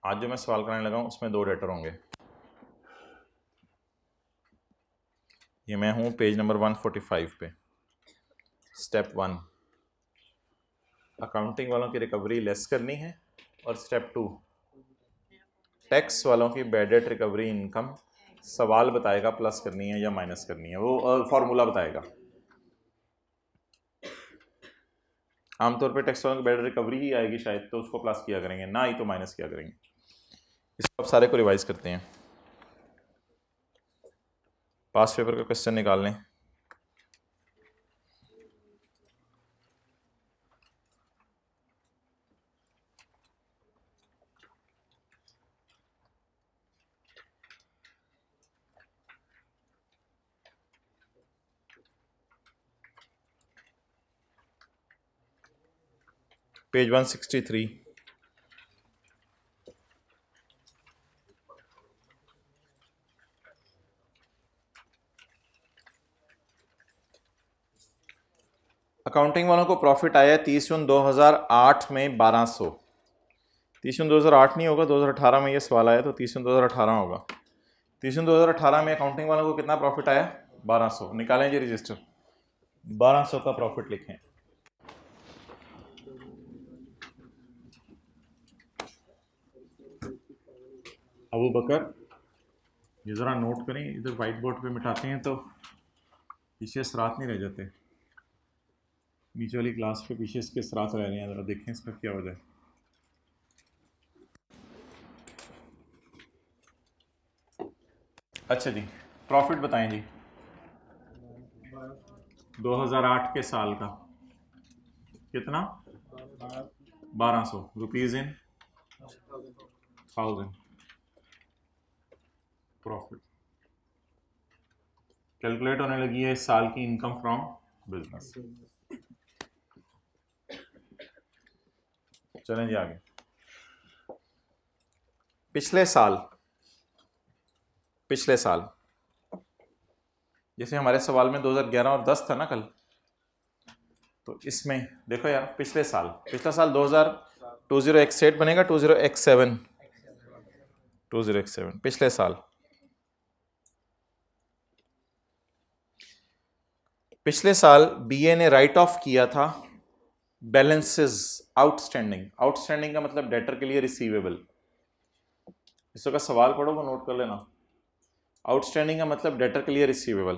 Speaker 1: आज जो मैं सवाल कराने लगा हूं उसमें 2 डेटर होंगे। ये मैं हूं पेज नंबर 145 पे। स्टेप 1 अकाउंटिंग वालों की रिकवरी लेस करनी है, और स्टेप 2 टैक्स वालों की बैड डेट रिकवरी इनकम सवाल बताएगा प्लस करनी है या माइनस करनी है, वो फॉर्मूला बताएगा। आमतौर पे टैक्स वालों की बैड डेट रिकवरी ही आएगी शायद, तो उसको प्लस किया करेंगे, ना ही तो माइनस किया करेंगे। इसको अब सारे को रिवाइज करते हैं। पास पेपर का क्वेश्चन निकाल लें। पेज 163। अकाउंटिंग वालों को प्रॉफिट आया 30 जून 2008 में 1200। 30 जून 2008 नहीं होगा, 2018 में ये सवाल आया तो 30 जून 2018 होगा। 30 जून 2018 में अकाउंटिंग वालों को कितना प्रॉफिट आया? 1200। निकालें जी रजिस्टर, 1200 का प्रॉफिट लिखें। अबू बकर, ये ज़रा नोट करें, इधर वाइट बोर्ड पे मिटाते हैं तो पीछे असरात नहीं रह जाते। नीचे वाली क्लास पे पीछे इसके असरात रह रहे हैं, ज़रा देखें इसका क्या वजह है। अच्छा जी, प्रॉफिट बताएं जी 2008 के साल का कितना? 1200 रुपीज़ इन 1000 प्रॉफिट। कैलकुलेट होने लगी है इस साल की इनकम फ्रॉम बिजनेस। चलें जी आगे। पिछले साल जैसे हमारे सवाल में 2011 और 10 था ना कल, तो इसमें देखो यार पिछला साल 20x8 बनेगा, 20x7 पिछले साल। पिछले साल बीए ने राइट ऑफ किया था बैलेंसेस आउटस्टैंडिंग का मतलब डेटर के लिए रिसीवेबल। इसका सवाल पढ़ो वो नोट कर लेना। आउटस्टैंडिंग का मतलब डेटर के लिए रिसीवेबल।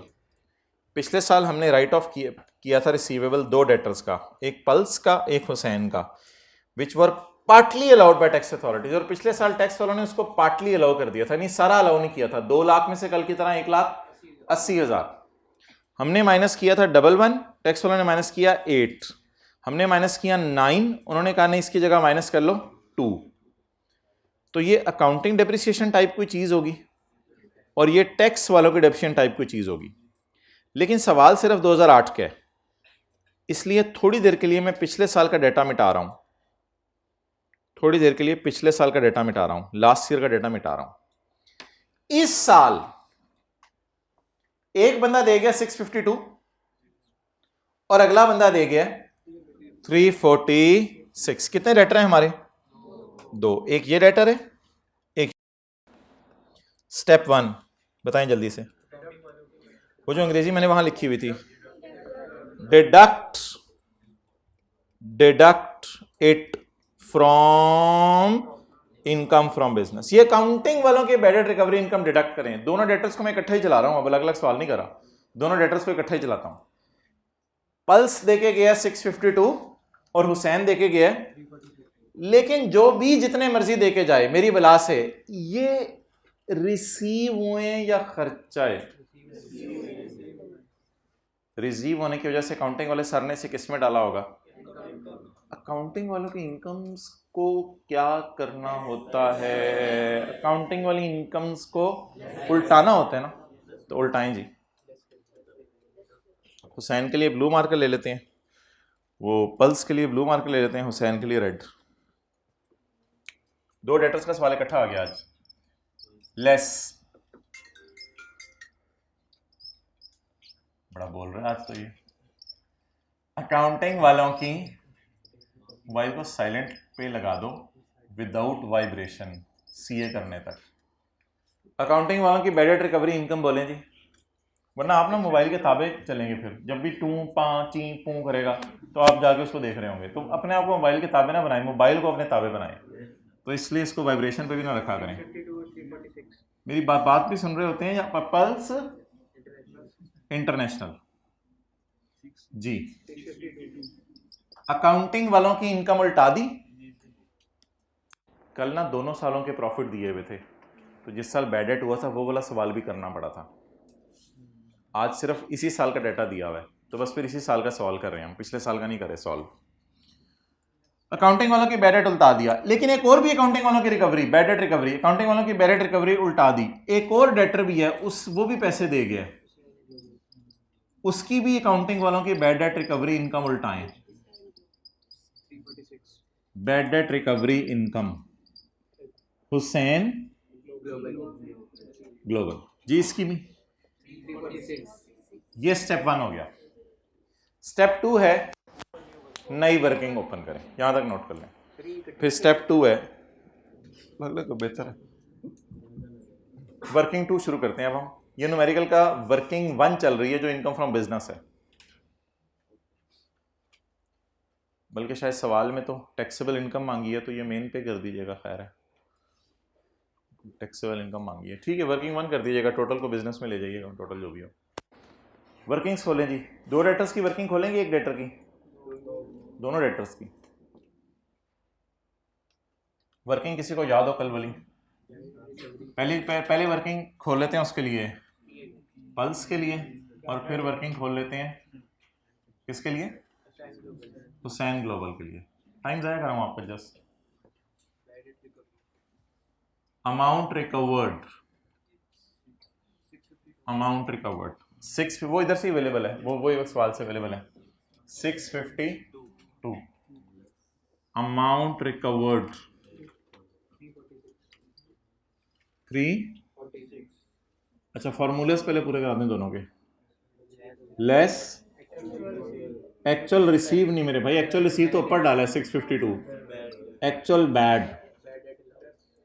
Speaker 1: पिछले साल हमने राइट ऑफ किया था रिसीवेबल 2 डेटर्स का, एक पल्स का एक हुसैन का, which were partly allowed by tax authorities. और पिछले साल टैक्स वालों ने उसको पार्टली अलाउ कर दिया था, नहीं सारा अलाउ नहीं किया था। 2 लाख में से कल की तरह 1,80,000 हमने माइनस किया था 11, टैक्स वालों ने माइनस किया 8, हमने माइनस किया 9, उन्होंने कहा नहीं इसकी जगह माइनस कर लो 2। तो ये अकाउंटिंग डेप्रिसिएशन टाइप कोई चीज होगी। और ये टैक्स वालों की डेप्रिसिएशन टाइप की चीज होगी। लेकिन सवाल सिर्फ 2008 का है, इसलिए थोड़ी देर के लिए मैं पिछले साल का डेटा मिटा रहा हूं, थोड़ी देर के लिए पिछले साल का डेटा मिटा रहा हूं, लास्ट ईयर का डेटा मिटा रहा हूं। इस साल एक बंदा दे गया 652 और अगला बंदा दे गया 346। कितने डेटर हैं हमारे? दो। एक ये डेटर है, एक। स्टेप 1 बताएं जल्दी से, वो जो अंग्रेजी मैंने वहां लिखी हुई थी, deduct it from income from business. ये अकाउंटिंग वालों के bad debt recovery income deduct करें। दोनों डेटर्स को मैं इकट्ठा ही चला रहा हूं, अब अलग अलग सवाल नहीं कर रहा, दोनों डेटर्स को इकट्ठा ही चलाता हूं। पल्स देके गया 652 और हुसैन देके गया, लेकिन जो भी जितने मर्जी देके जाए मेरी बला से, ये रिसीव हुए या खर्चा है? रिसीव होने की वजह से अकाउंटिंग वाले सर ने इसे किस में डाला होगा? अकाउंटिंग वालों की इनकम्स को क्या करना होता है? अकाउंटिंग वाली इनकम्स को उल्टाना होता है ना, तो उल्टाएं जी। हुसैन के लिए ब्लू मार्कर ले लेते हैं, वो पल्स के लिए ब्लू मार्कर ले लेते हैं, हुसैन के लिए रेड। दो डेटर्स का सवाल इकट्ठा आ गया आज। लेस, बड़ा बोल रहा है आज तो ये। अकाउंटिंग वालों की, मोबाइल को साइलेंट पे लगा दो विदाउट वाइब्रेशन सीए करने तक। अकाउंटिंग वालों की बैड डेट रिकवरी इनकम बोलें जी, वरना आप ना मोबाइल के ताबे चलेंगे, फिर जब भी टू पा ची पू करेगा तो आप जाके उसको देख रहे होंगे। तो अपने आप को मोबाइल के ताबे ना बनाएं, मोबाइल को अपने ताबे बनाएं। तो इसलिए इसको वाइब्रेशन पे भी ना रखा करें। मेरी बात भी सुन रहे होते हैं या पल्स इंटरनेशनल जी। अकाउंटिंग वालों की इनकम उल्टा दी। कल ना दोनों सालों के प्रॉफिट दिए हुए थे, तो जिस साल बैड डेट हुआ था वो वाला सवाल भी करना पड़ा था। आज सिर्फ इसी साल का डाटा दिया हुआ है, तो बस फिर इसी साल का सवाल कर रहे हैं हम, पिछले साल का नहीं कर रहे सॉल्व। अकाउंटिंग वालों की बैड डेट उल्टा दिया, लेकिन एक और भी अकाउंटिंग वालों की recovery, bad debt recovery, accounting वालों की बैड डेट रिकवरी उल्टा दी। एक और डेटर भी है, उस वो भी पैसे दे गया, उसकी भी अकाउंटिंग वालों की बैड डेट रिकवरी इनकम उल्टाएं। Bad debt recovery income Hussain global जी, इसकी भी। ये स्टेप 1 हो गया। स्टेप 2 है नई वर्किंग ओपन करें, यहां तक नोट कर लें। फिर स्टेप 2 है, तो बेहतर है वर्किंग 2 शुरू करते हैं अब हम। ये न्यूमेरिकल का वर्किंग 1 चल रही है जो इनकम फ्रॉम बिजनेस है, बल्कि शायद सवाल में तो टैक्सेबल इनकम मांगी है, तो ये मेन पे कर दीजिएगा, खैर है टैक्सेबल इनकम मांगी है, ठीक है वर्किंग 1 कर दीजिएगा, टोटल को बिजनेस में ले जाइएगा, टोटल जो भी हो। वर्किंग्स खोलें जी, दो डेटर्स की वर्किंग खोलेंगे, एक डेटर की, दोनों डेटर्स की वर्किंग। किसी को याद हो कल वाली? पहले वर्किंग खोल लेते हैं उसके लिए, पल्स के लिए, और फिर वर्किंग खोल लेते हैं किसके लिए? हुसैन ग्लोबल के लिए। टाइम जाया कर रहा हूं आपका just. Amount recovered, amount recovered 6, वो इधर से अवेलेबल है, वो एक सवाल से अवेलेबल है। 652 अमाउंट रिकवर्ड 3। अच्छा फॉर्मूले पहले पूरे करा दें दोनों के। लेस एक्चुअल रिसीव नहीं मेरे भाई, एक्चुअल रिसीव तो ऊपर डाला है 652, actual bad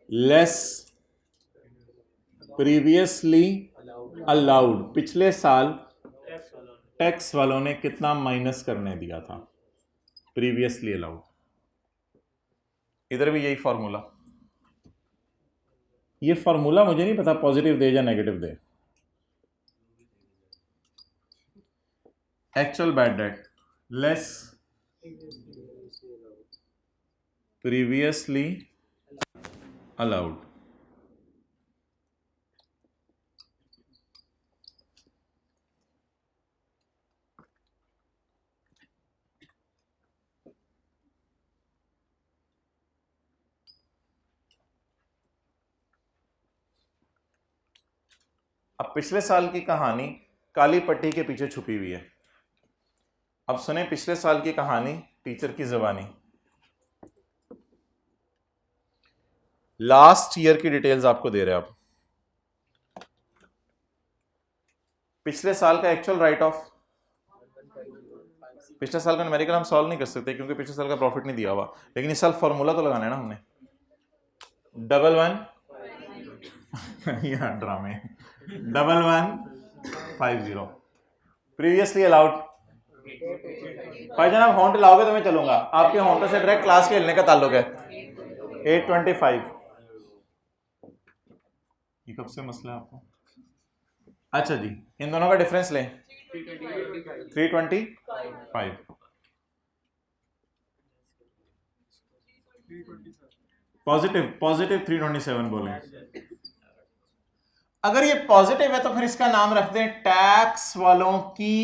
Speaker 1: less previously allowed, पिछले साल टैक्स वालों ने कितना माइनस करने दिया था, प्रीवियसली अलाउड। इधर भी यही फॉर्मूला, ये फॉर्मूला मुझे नहीं पता पॉजिटिव दे या नेगेटिव दे। Actual bad debt less previously allowed. अब पिछले साल की कहानी काली पट्टी के पीछे छुपी हुई है। अब सुने पिछले साल की कहानी टीचर की जुबानी। लास्ट ईयर की डिटेल्स आपको दे रहे हैं। आप पिछले साल का एक्चुअल राइट ऑफ, पिछले साल का न्यूमेरिकल हम सॉल्व नहीं कर सकते क्योंकि पिछले साल का प्रॉफिट नहीं दिया हुआ, लेकिन इस साल फॉर्मूला तो लगाना है ना हमने। 11 यहाँ ड्रामे 1150 प्रीवियसली अलाउड। भाई जान आप हॉन्ट लाओगे तो मैं चलूंगा, आपके हॉन्टों से डायरेक्ट क्लास के हिलने का ताल्लुक है। 825 ये कब से मसला है आपको? अच्छा जी, इन दोनों का डिफरेंस लें 325 पॉजिटिव 327 बोले। अगर ये पॉजिटिव है तो फिर इसका नाम रख दें टैक्स वालों की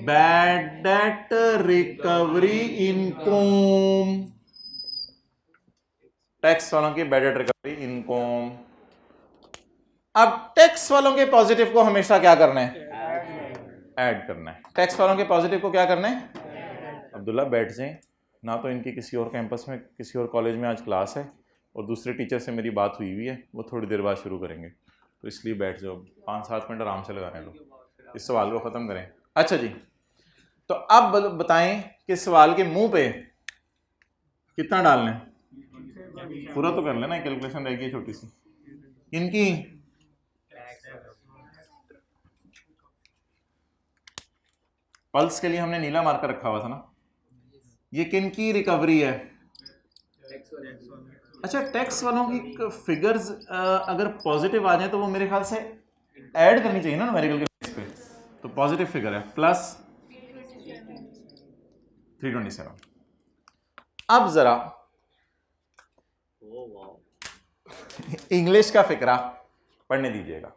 Speaker 1: bad debt recovery income. Tax वालों की बैड डेट रिकवरी इनकम। अब टैक्स वालों के पॉजिटिव को हमेशा क्या करना है? ऐड करना है। टैक्स वालों के पॉजिटिव को क्या करना है? अब्दुल्ला बैठ जाएं, ना तो इनकी किसी और कैंपस में किसी और कॉलेज में आज क्लास है और दूसरे टीचर से मेरी बात हुई हुई है, वो थोड़ी देर बाद शुरू करेंगे, तो इसलिए बैठ जाओ, 5-7 मिनट आराम से लगाने लो, इस सवाल को ख़त्म करें। अच्छा जी, तो अब बताएं कि सवाल के मुंह पे कितना डालना है? पूरा तो कर लेना, कैलकुलेशन रहेगी छोटी सी। इनकी पल्स के लिए हमने नीला मार्कर रखा हुआ था ना। ये किन की रिकवरी है? अच्छा, टैक्स वालों की फिगर्स अगर पॉजिटिव आ जाए तो वो मेरे ख्याल से ऐड करनी चाहिए ना न्यूमेरिकल के बेस पे, तो पॉजिटिव फिगर है प्लस 327। अब जरा इंग्लिश का फिकरा पढ़ने दीजिएगा।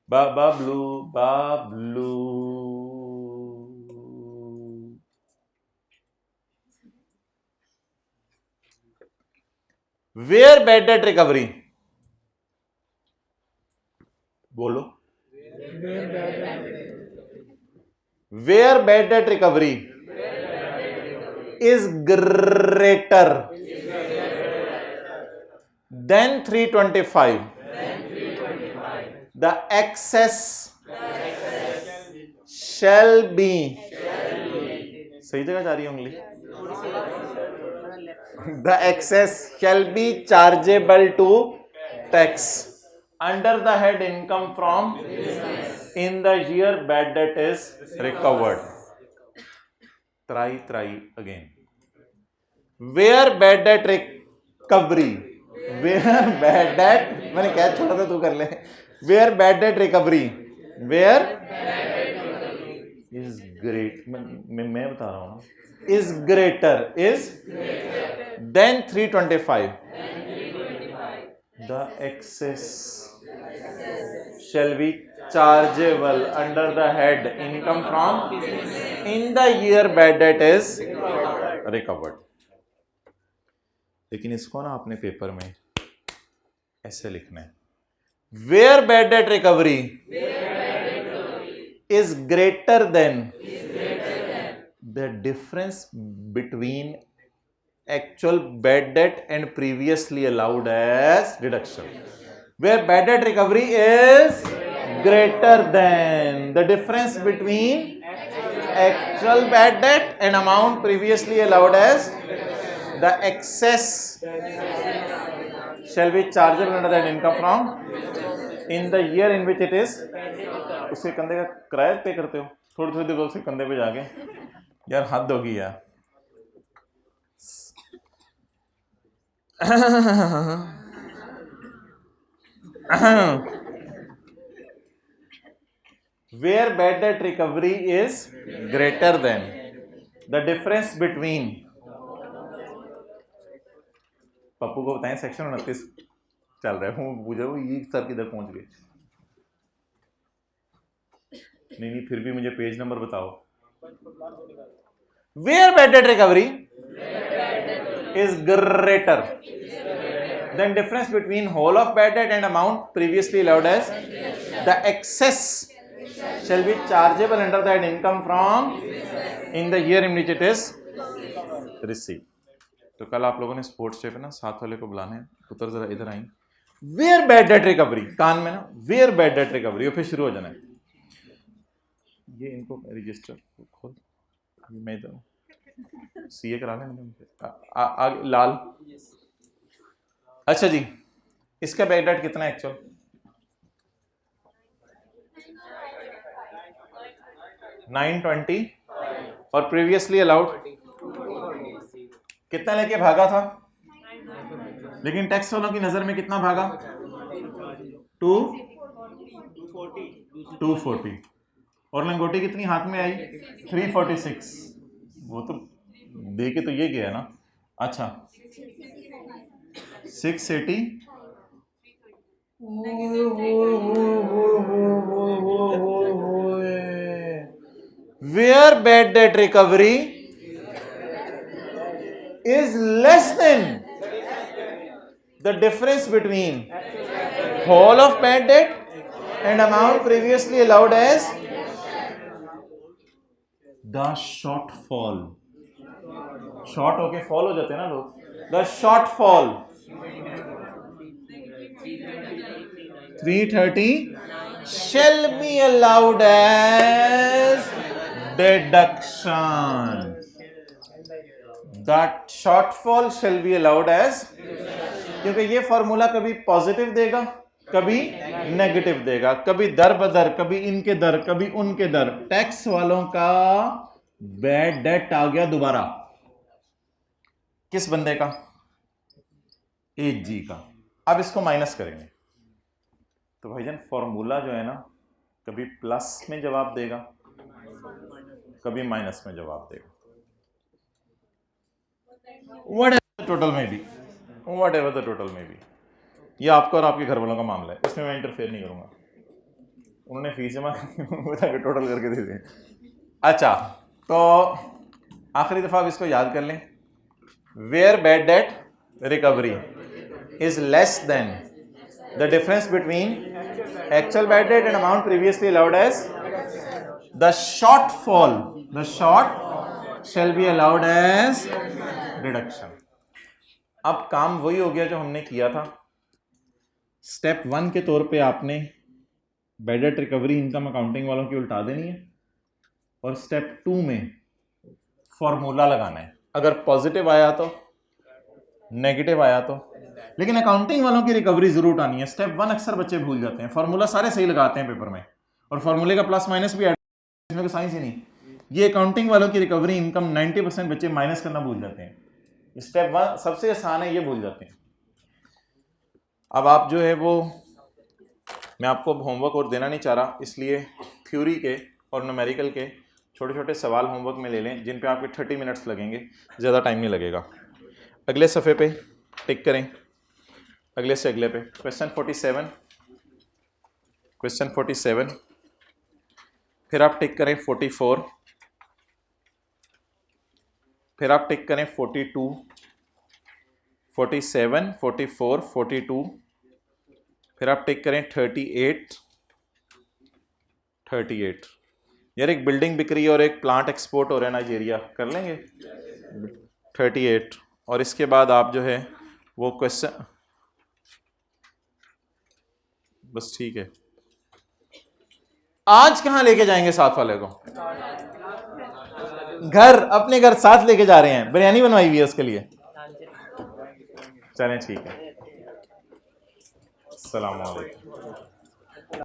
Speaker 1: Bablu Bablu where bad debt recovery, बोलो where bad debt recovery is greater than 325, the excess shall be, सही जगह जा रही है उंगली, the excess shall be chargeable to tax under the head income from in the year bad debt is recovered. Try again. Where bad debt recovery, where bad debt, मैंने क्या छोड़ा था, तू कर ले। Where bad debt recovery, where is great, मैं बता रहा हूँ, is greater than 325, the excess shall be chargeable under the head income from in the year bad debt is recovered. लेकिन इसको ना अपने पेपर में ऐसे लिखना है, where bad debt recovery is greater than the difference between actual bad debt and previously allowed as deduction. Where bad debt recovery is greater than the difference between actual bad debt and amount previously allowed as, the excess shall be chargeable under that income from in the year in which it is। उसके कंधे का किराया पे करते हो, थोड़ी थोड़ी देर उसके कंधे पे जाके, यार हद होगी यार। Where bad debt recovery is greater than the difference between, Pappu को बताएं सेक्शन 29 चल रहा है, हूँ पूछा वो ये सर किधर पहुंच गए। नहीं फिर भी मुझे पेज नंबर बताओ। Where bad debt recovery is greater then difference between whole of bad debt and amount previously allowed as the excess shall be chargeable under that income from in the year in which it is received. तो कल आप लोगों ने sports day पे ना साथ वाले को बुलाने हैं, पुत्र जरा इधर आएंगे, वेयर बैड डेट रिकवरी, कान में ना वेयर बैड डेट रिकवरी, और फिर शुरू हो जाना है। ये इनको रजिस्टर खोल, मैं इधर सीए करा लें लाल। अच्छा जी, इसका बैड डेट कितना है एक्चुअल? 920 और प्रीवियसली अलाउड कितना लेके भागा था? लेकिन टैक्स वालों की नजर में कितना भागा? 240 और लंगोटी कितनी हाथ में आई? 346। वो तो दे के तो ये गया ना। अच्छा 680 where bad debt recovery is less than the difference between whole of bad debt and amount previously allowed as the shortfall। Short होके फॉल हो जाते हैं ना लोग। the shortfall 330 shall be allowed as deduction। that shortfall shall be allowed as, क्योंकि ये formula कभी positive देगा कभी नेगेटिव देगा, कभी दर बदर, कभी इनके दर कभी उनके दर। टैक्स वालों का बैड डेट आ गया दोबारा, किस बंदे का? एच जी का। अब इसको माइनस करेंगे तो भाईजान फॉर्मूला जो है ना कभी प्लस में जवाब देगा कभी माइनस में जवाब देगा। whatever the total may be, whatever the total may be, ये आपका और आपके घर वालों का मामला है, इसमें मैं इंटरफेयर नहीं करूंगा। उन्होंने फीस जमा टोटल करके दे दें। अच्छा तो आखिरी दफा आप इसको याद कर लें, where bad debt recovery is less than the difference between actual bad debt and amount previously allowed as the shortfall, the short shall be allowed as deduction. अब काम वही हो गया जो हमने किया था। स्टेप 1 के तौर पे आपने bad debt recovery income accounting वालों की उल्टा देनी है और स्टेप 2 में फॉर्मूला लगाना है। अगर पॉजिटिव आया तो, नेगेटिव आया तो, लेकिन अकाउंटिंग वालों की रिकवरी जरूर उठानी है। स्टेप 1 अक्सर बच्चे भूल जाते हैं, फॉर्मूला सारे सही लगाते हैं पेपर में और फॉर्मूले का प्लस माइनस भी इसमें कोई साइंस ही नहीं। ये अकाउंटिंग वालों की रिकवरी इनकम 90% बच्चे माइनस करना भूल जाते हैं। स्टेप 1 सबसे आसान है, ये भूल जाते हैं। अब आप जो है वो, मैं आपको होमवर्क और देना नहीं चाह रहा, इसलिए थ्योरी के और न्यूमेरिकल के छोटे छोटे सवाल होमवर्क में ले लें जिन पे आपके 30 मिनट्स लगेंगे, ज़्यादा टाइम नहीं लगेगा। अगले सफ़े पे टिक करें, अगले से अगले पे क्वेश्चन 47, फिर आप टिक करें 44, फिर आप टिक करें 42, 47, 44, 42, फिर आप टिक करें 38। यार एक बिल्डिंग बिक रही है और एक प्लांट एक्सपोर्ट हो रहा है नाइजीरिया, कर लेंगे 38। और इसके बाद आप जो है वो क्वेश्चन, बस ठीक है। आज कहाँ लेके जाएंगे साथ वाले को? घर, अपने घर साथ लेके जा रहे हैं, बिरयानी बनवाई हुई है उसके लिए। चलें ठीक है, अस्सलाम वालेकुम।